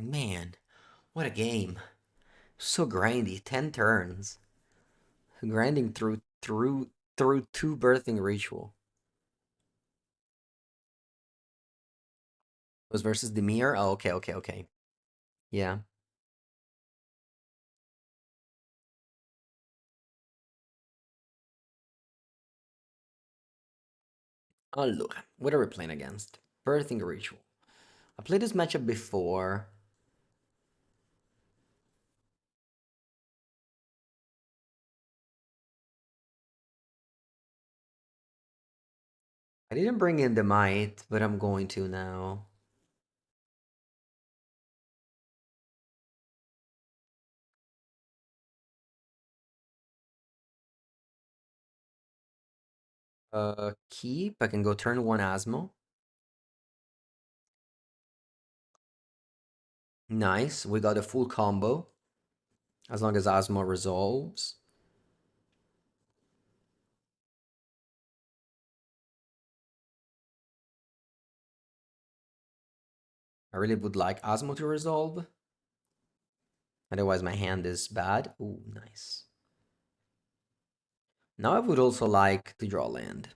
Man, what a game. So grindy. 10 turns. Grinding through 2 birthing ritual. Was versus Demir? Oh, okay, okay, okay. Yeah. Allora, what are we playing against? Birthing ritual. I played this matchup before. I didn't bring in the might, but I'm going to now. Keep. I can go turn 1 Asmo. Nice. We got a full combo. As long as Asmo resolves. I really would like Asmo to resolve. Otherwise, my hand is bad. Ooh, nice. Now I would also like to draw land.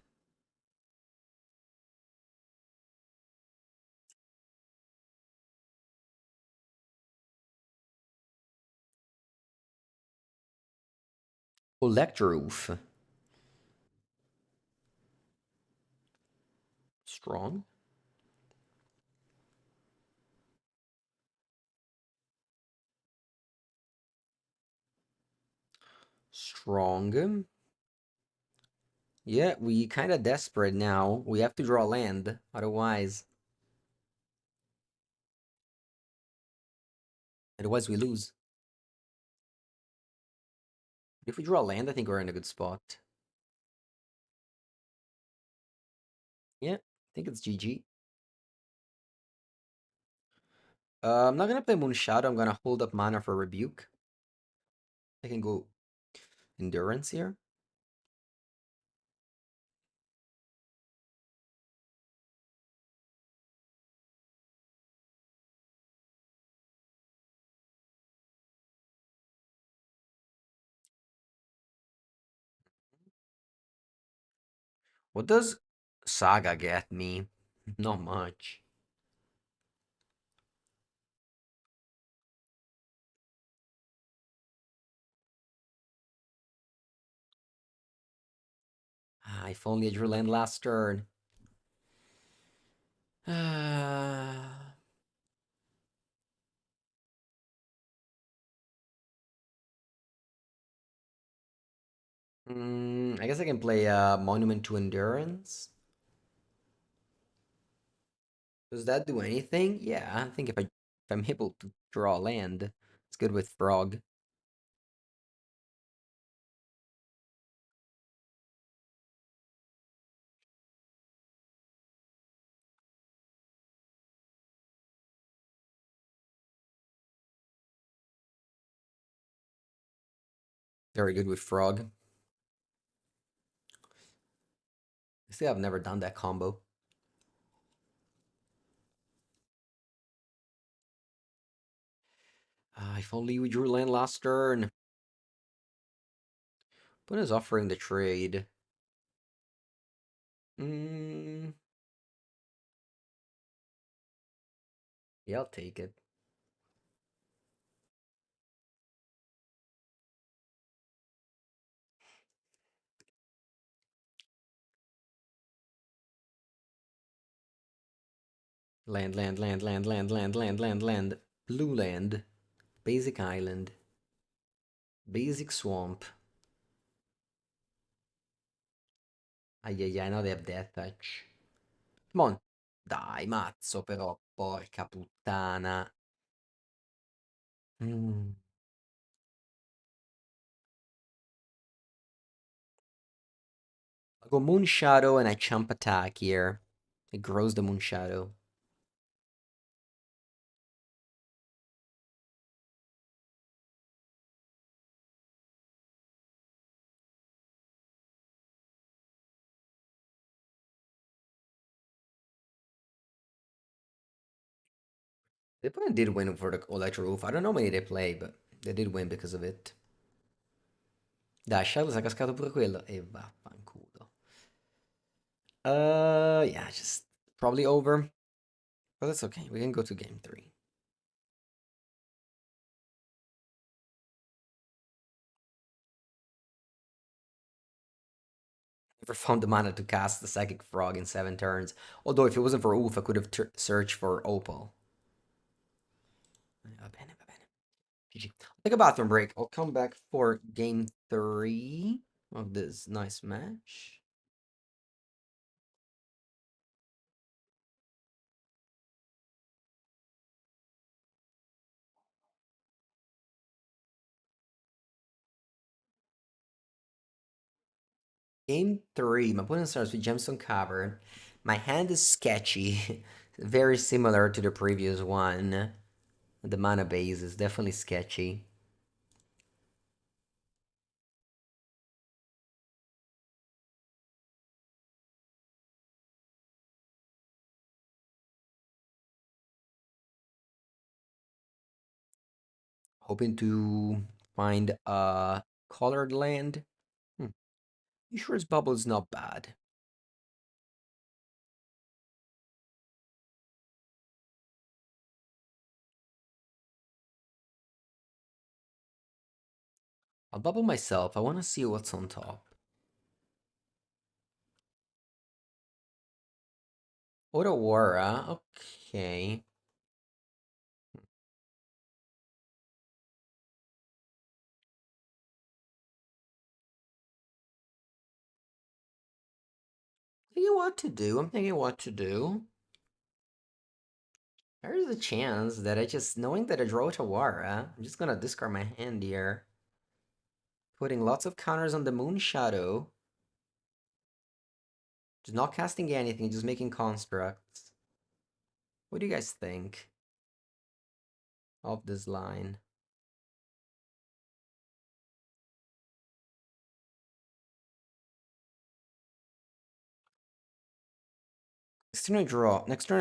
Collect Roof. Strong. Strong. Yeah, we kind of desperate now. We have to draw land. Otherwise we lose. If we draw land, I think we're in a good spot. Yeah, I think it's GG. I'm not gonna play Moonshadow. I'm gonna hold up mana for Rebuke. I can go Endurance here. What does Saga get me? Not much. Ah, if only I drew land last turn. Ah. I guess I can play Monument to Endurance. Does that do anything? Yeah, I think if I'm able to draw land, it's good with Frog. Very good with Frog. I still have never done that combo. If only we drew land last turn. What is offering the trade? Mm, yeah, I'll take it. Land, land, land, land, land, land, land, land, land. Blue land. Basic island. Basic swamp. I know they have death touch. Come on. Dai, mazzo però, porca puttana. Mm. I go Moonshadow and I chump attack here. It grows the Moonshadow. They probably did win for the Electro Roof. I don't know how many they play, but they did win because of it. Dai, Shadow si è cascato pure quello. E vaffanculo. Yeah, just probably over. But that's okay. We can go to game 3. Never found the mana to cast the Psychic Frog in 7 turns. Although if it wasn't for Ulf, I could have searched for Opal. Va bene, va bene. GG. I'll take a bathroom break. I'll come back for game 3 of this nice match. Game 3, my opponent starts with Gemstone Cavern. My hand is sketchy, very similar to the previous one. The mana base is definitely sketchy. Hoping to find a colored land. Issuer's Bubble is not bad. I'll bubble myself. I want to see what's on top. Otawara, okay. Thinking what to do. I'm thinking what to do. There's a chance that knowing that I draw Otawara, I'm just gonna discard my hand here. Putting lots of counters on the Moonshadow. Just not casting anything, just making constructs. What do you guys think of this line? Next turn I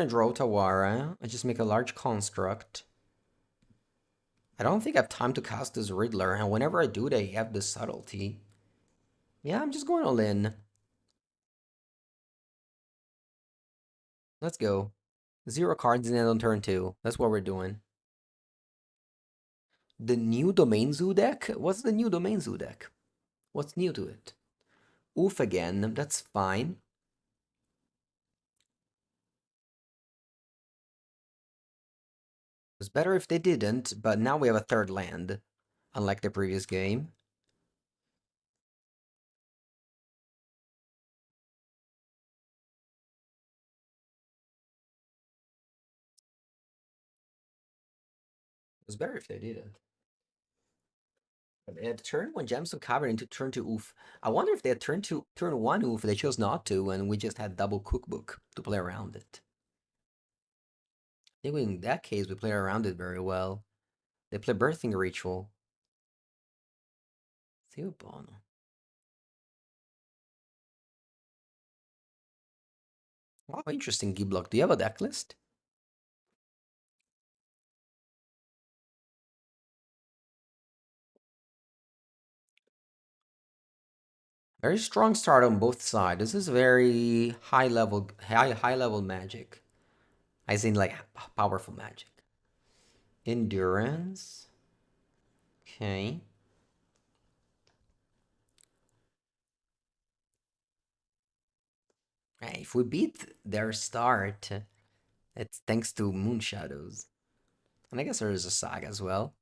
draw Otawara. I just make a large construct. I don't think I have time to cast this Riddler, and whenever I do, they have this subtlety. Yeah, I'm just going all in. Let's go. 0 cards and then on turn 2. That's what we're doing. The new Domain Zoo deck? What's the new Domain Zoo deck? What's new to it? Oof again, that's fine. It's better if they didn't, but now we have a third land, unlike the previous game. It's better if they didn't. But they had turn 1 Gems of Cavern into turn 2 Oof. I wonder if they had turn 1 Oof, they chose not to, and we just had double Cookbook to play around it. I think in that case we played around it very well. They play Birthing Ritual. Theobono. Wow, interesting, Giblock. Do you have a deck list? Very strong start on both sides. This is very high level magic. I think like powerful magic. Endurance. Okay. Hey, if we beat their start, it's thanks to Moonshadows. And I guess there is a saga as well.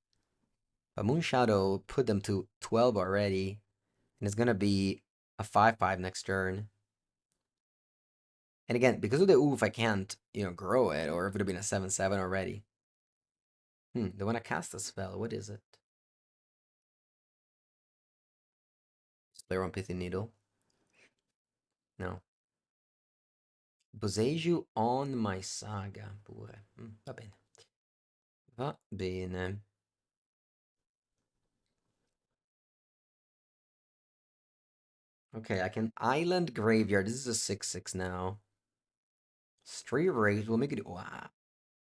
But Moonshadow put them to 12 already. And it's gonna be a 5-5 next turn. And again, because of the oof, I can't, grow it, or it would have been a 7-7 already. They wanna cast a spell. What is it? Player on Pithy Needle. No. Boseiju on my saga. Pure. Va bene. Va bene. Okay, I can Island Graveyard. This is a 6-6 now. Stray Wraith will make it. Wow.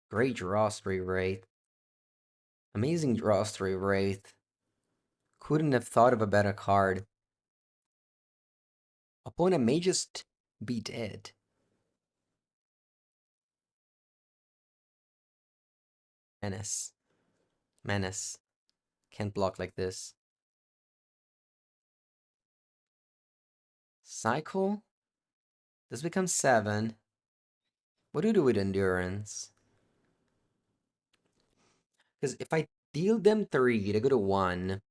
Great draw, Stray Wraith. Amazing draw, Stray Wraith. Couldn't have thought of a better card. Opponent may just be dead. Menace. Menace. Can't block like this. Cycle? This becomes 7. What do you do with Endurance? Because if I deal them 3, they go to 1.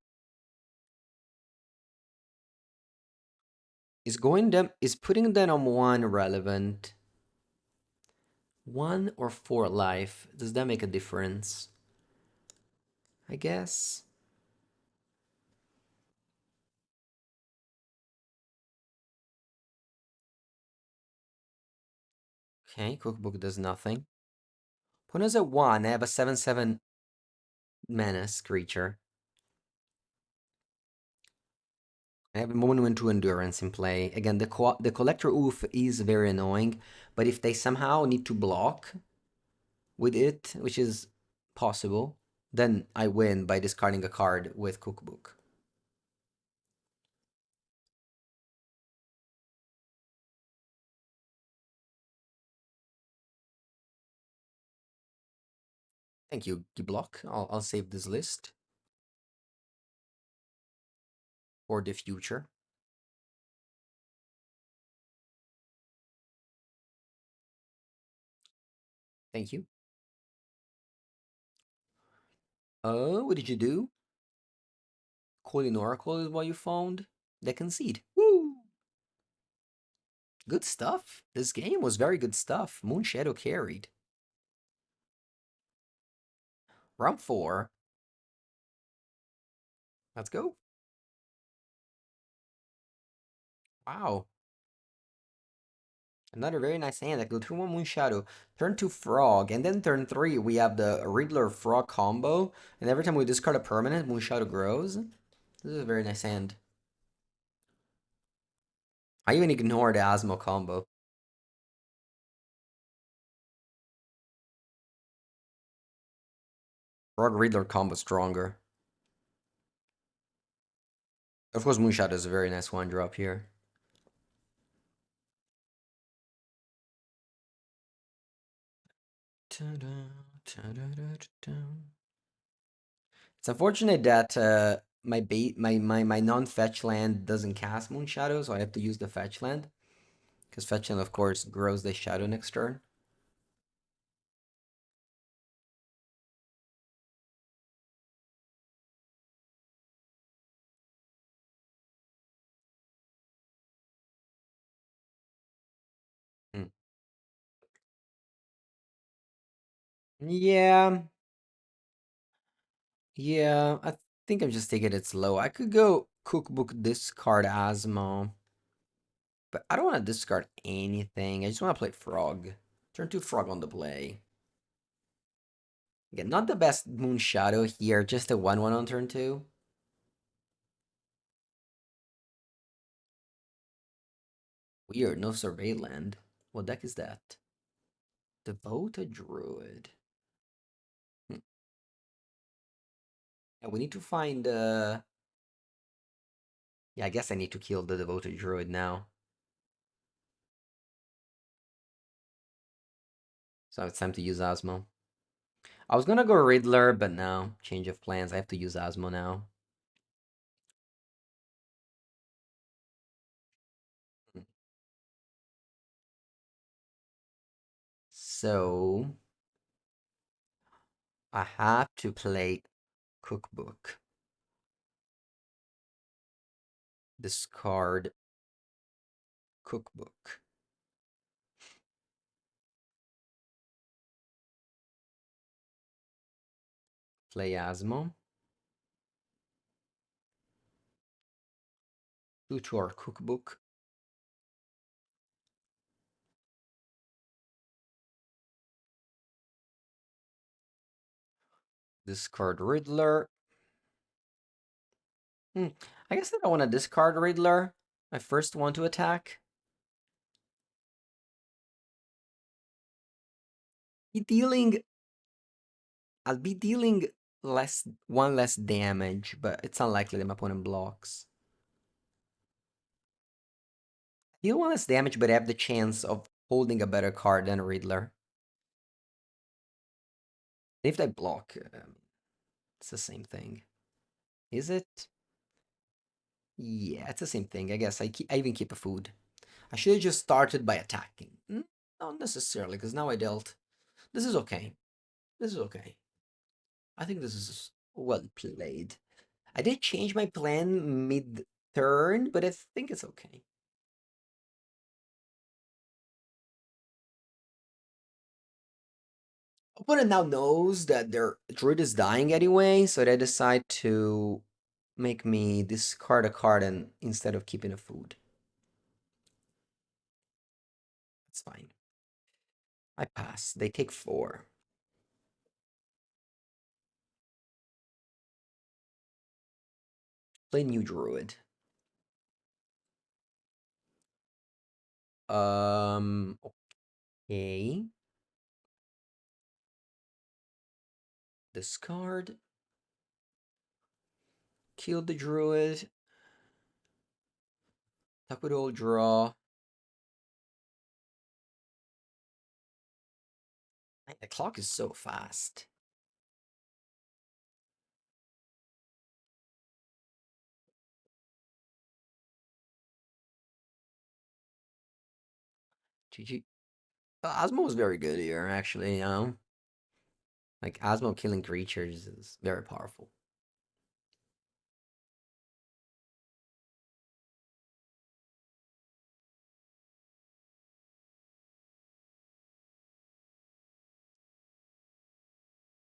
Is putting them on 1 relevant? 1 or 4 life? Does that make a difference? I guess. Okay, Cookbook does nothing. Opponent's at 1. I have a 7-7 menace creature. I have a Monument to Endurance in play. Again, the Collector Oof is very annoying, but if they somehow need to block with it, which is possible, then I win by discarding a card with Cookbook. Thank you, Giblock. I'll save this list for the future. Thank you. What did you do? Calling Oracle is what you found? They concede. Woo! Good stuff. This game was very good stuff. Moonshadow carried. Round 4. Let's go. Wow. Another very nice hand. I go turn 1 Moonshadow, turn 2 Frog, and then turn 3 we have the Riddler Frog combo. And every time we discard a permanent, Moonshadow grows. This is a very nice hand. I even ignore the Asmo combo. Frog Riddler combo stronger. Of course, Moonshadow is a very nice 1-drop here. It's unfortunate that my non-fetch land doesn't cast Moonshadow, so I have to use the fetch land. Because fetch land, of course, grows the shadow next turn. Hmm. Yeah, yeah, I think I'm just taking it slow. I could go cookbook discard Asmo, but I don't want to discard anything. I just want to play Frog. Turn 2 Frog on the play. Again, not the best Moonshadow here, just a 1-1 on turn 2. Weird, no Survey land. What deck is that? Devoted Druid. Hmm. Yeah, we need to find yeah, I guess I need to kill the Devoted Druid now. So it's time to use Osmo. I was gonna go Riddler, but no. Change of plans. I have to use Osmo now. Hmm. So I have to play Cookbook. Discard Cookbook. Play Osmo. Go to our Cookbook. Discard Riddler. Hmm. I guess I don't want to discard Riddler. I first want to attack. Be dealing I'll be dealing one less damage, but it's unlikely that my opponent blocks. Deal one less damage, but I have the chance of holding a better card than Riddler. If they block, it's the same thing. Is it? Yeah, it's the same thing. I guess I even keep a food. I should have just started by attacking. Not necessarily, because now I dealt. This is okay. This is okay. I think this is well played. I did change my plan mid-turn, but I think it's okay. Opponent now knows that their druid is dying anyway, so they decide to make me discard a card and instead of keeping a food. That's fine. I pass. They take 4. Play new druid. Okay. Discard. Kill the druid. Tuck with old draw. Man, the clock is so fast. GG. Osmo was very good here, actually. Like Osmo killing creatures is very powerful.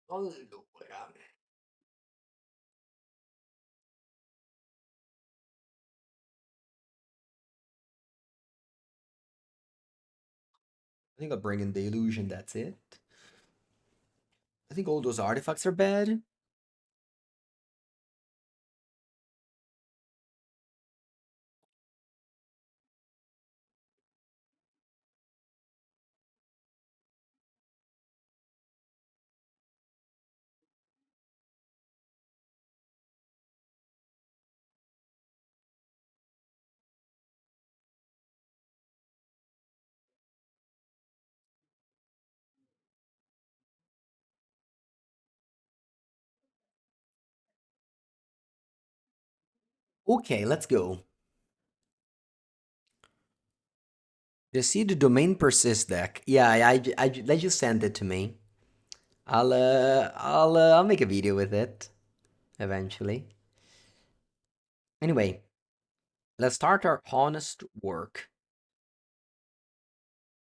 Allora. I think I'll bring in the illusion, that's it. I think all those artifacts are bad. Okay, let's go. You see the domain persist deck? Yeah, they just sent it to me. I'll make a video with it eventually. Anyway, let's start our honest work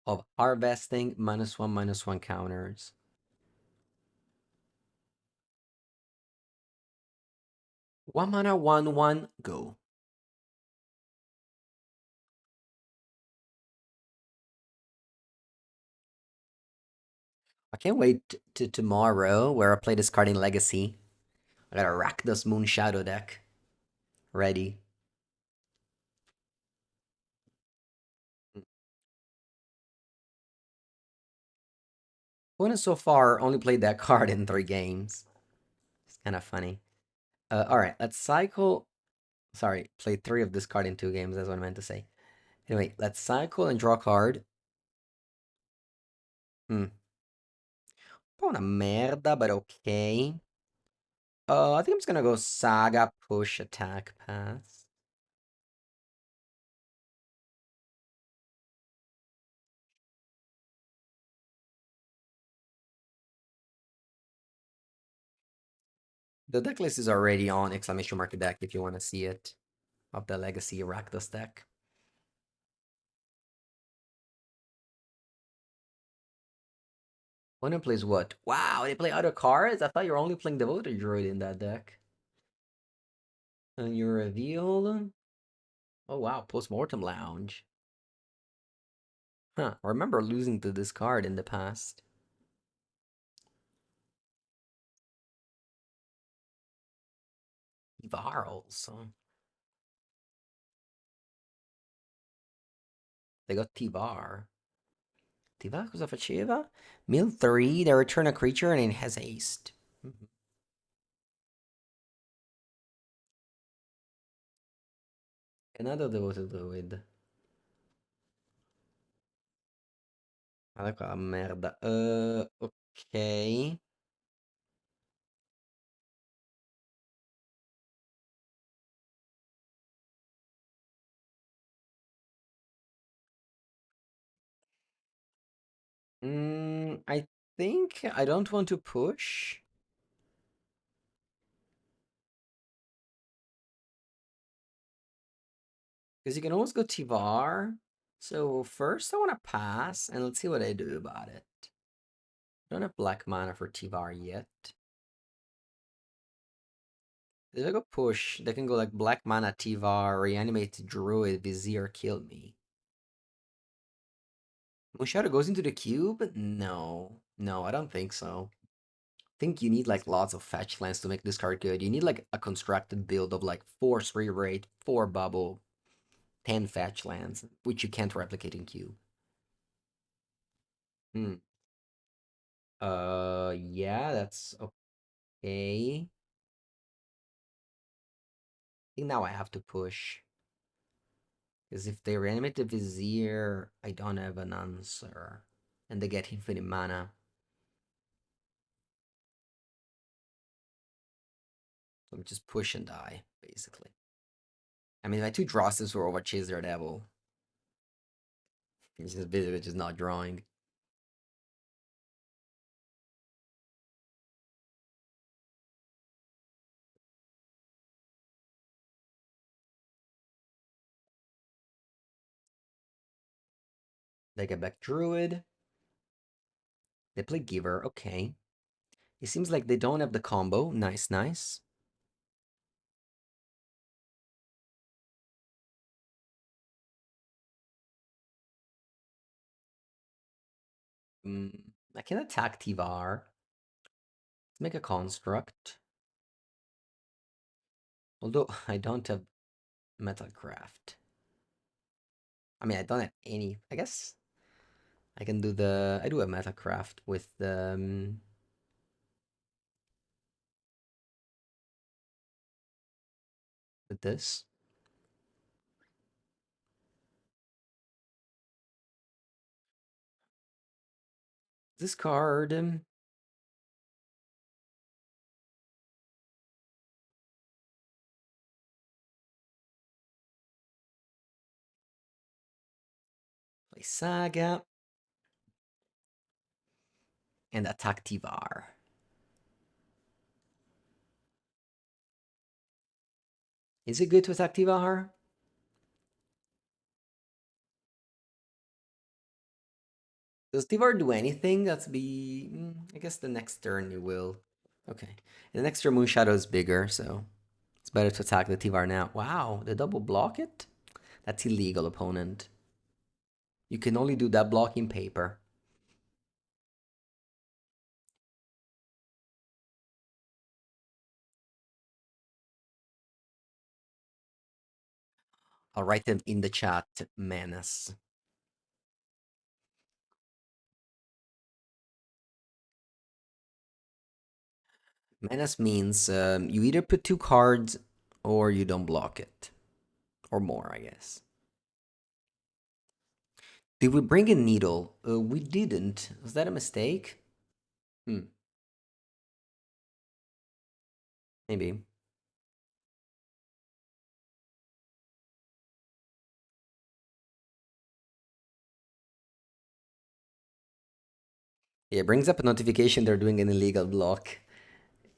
of harvesting -1/-1 counters. 1 mana, 1/1, go. I can't wait to tomorrow where I play this card in Legacy. I gotta rack this Moonshadow deck. Ready. Opponent so far only played that card in 3 games. It's kind of funny. Alright, let's cycle. Sorry, played 3 of this card in 2 games, that's what I meant to say. Anyway, let's cycle and draw a card. Hmm. Un po' una merda, but okay. I think I'm just gonna go Saga, push, attack, pass. The deck list is already on exclamation mark deck if you want to see it. Of the Legacy Rakdos deck. Opponent plays what? Wow, they play other cards? I thought you were only playing Devoted Druid in that deck. And you reveal. Oh wow, Postmortem Lounge. Huh, I remember losing to this card in the past. Ivar also. They got Tivar. Tivar cosa faceva? Mill 3, they return a creature and it has haste. Mhm. Another Devoted Druid. Guarda qua, merda. Ok. I think I don't want to push. Because you can always go Tivar. So first I want to pass, and let's see what I do about it. Don't have black mana for Tivar yet. If I go push, they can go like black mana Tivar, reanimate Druid, Vizier, kill me. Moonshadow goes into the cube? No. No, I don't think so. I think you need like lots of fetch lands to make this card good. You need like a constructed build of like 4 3 rate, 4 bubble, 10 fetch lands, which you can't replicate in cube. Hmm. Yeah, that's okay. I think now I have to push. Because if they reanimate the Vizier, I don't have an answer. And they get infinite mana. So I'm just push and die, basically. I mean, my 2 Drosses were over Chase their Devil. It's just basically just not drawing. They get back Druid. They play Giver, okay. It seems like they don't have the combo. Nice, nice. I can attack Tivar. Let's make a construct. Although I don't have Metalcraft. I mean, I don't have any. I guess I can do the. I do have Metalcraft with the. With this. This card. Play Saga and attack Tivar. Is it good to attack Tivar? Does Tivar do anything? That's be. I guess the next turn it will. Okay. And the next turn Moonshadow is bigger, so it's better to attack the Tivar now. Wow, the double block it? That's illegal, opponent. You can only do that block in paper. I'll write them in the chat, Menace. Menace means you either put 2 cards or you don't block it. Or more, I guess. Did we bring a needle? We didn't. Was that a mistake? Hmm, maybe. Yeah, it brings up a notification they're doing an illegal block.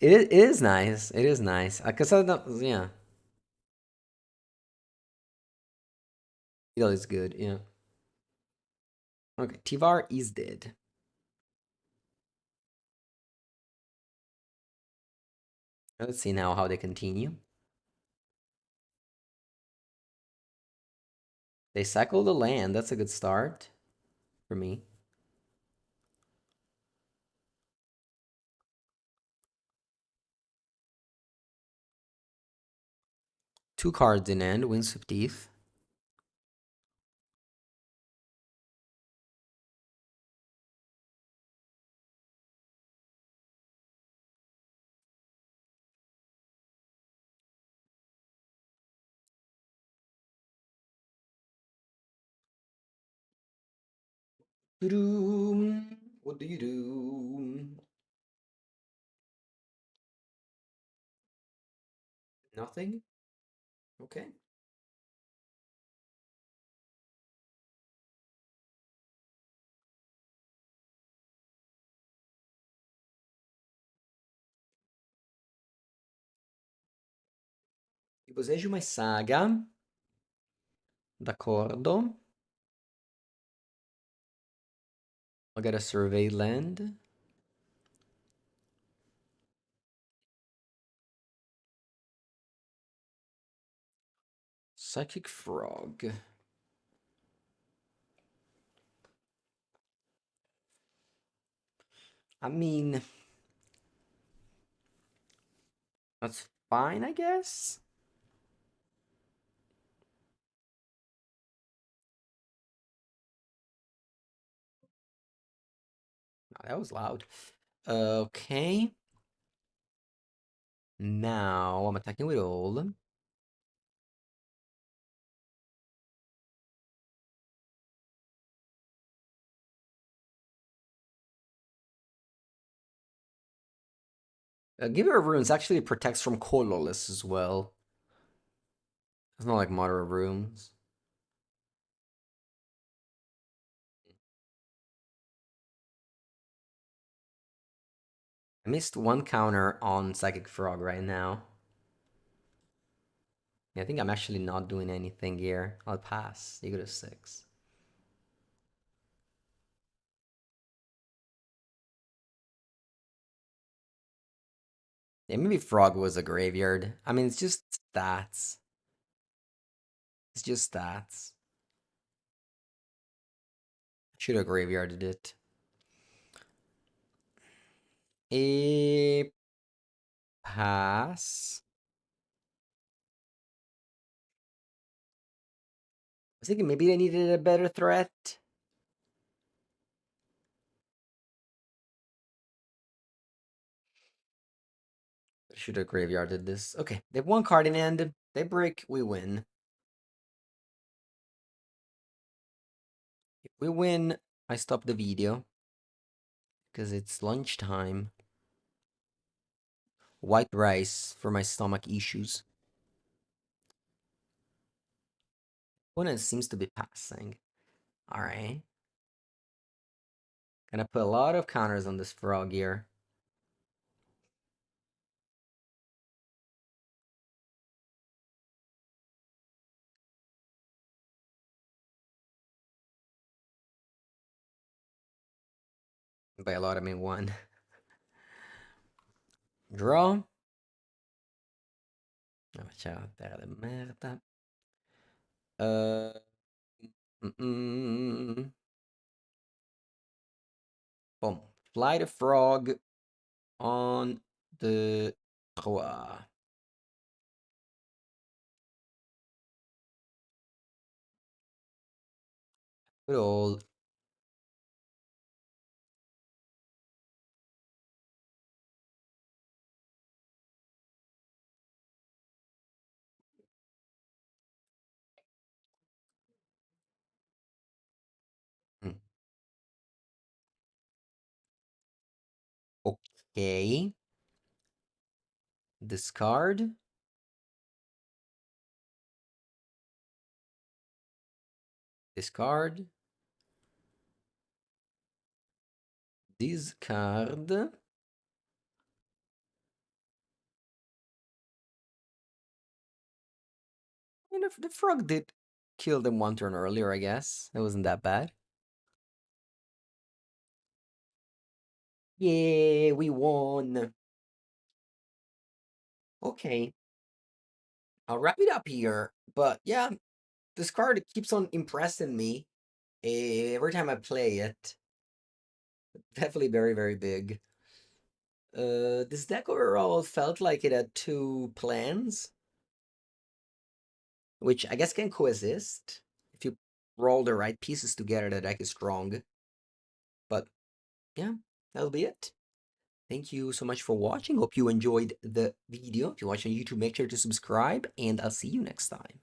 It is nice. It is nice. Cause I don't, yeah, needle is good. Yeah. Okay, Tivar is dead. Let's see now how they continue. They cycle the land. That's a good start for me. Two cards in end. Wings of Teeth. What do you do? Nothing? Okay. Riposeggio my saga. D'accordo. I'll get a survey land. Psychic Frog. I mean, that's fine, I guess. Oh, that was loud. Okay. Now I'm attacking with all. Giver of Runes actually protects from colorless as well. It's not like Mother of Runes. I missed one counter on Psychic Frog right now. Yeah, I think I'm actually not doing anything here. I'll pass. You go to 6. Yeah, maybe Frog was a graveyard. I mean, it's just stats. It's just stats. Should have graveyarded it. A pass. I was thinking maybe they needed a better threat. Should have graveyarded this. Okay, they have one card in hand. They break, we win. If we win, I stop the video because it's lunchtime. White rice for my stomach issues. Opponent seems to be passing. All right. Gonna put a lot of counters on this frog here. By a lot, I mean one. Draw. Oh, ciao, terra de merda. Uh, Boom. Fly the frog on the Trois. Good old. Hmm. Okay. Discard. Discard. Discard. You know, the frog did kill them one turn earlier, I guess. It wasn't that bad. Yeah, we won. Okay, I'll wrap it up here. But yeah, this card keeps on impressing me every time I play it. Definitely very, very big. This deck overall felt like it had two plans, which I guess can coexist. If you roll the right pieces together, the deck is strong. But yeah, that'll be it. Thank you so much for watching. Hope you enjoyed the video. If you're watching on YouTube, make sure to subscribe, and I'll see you next time.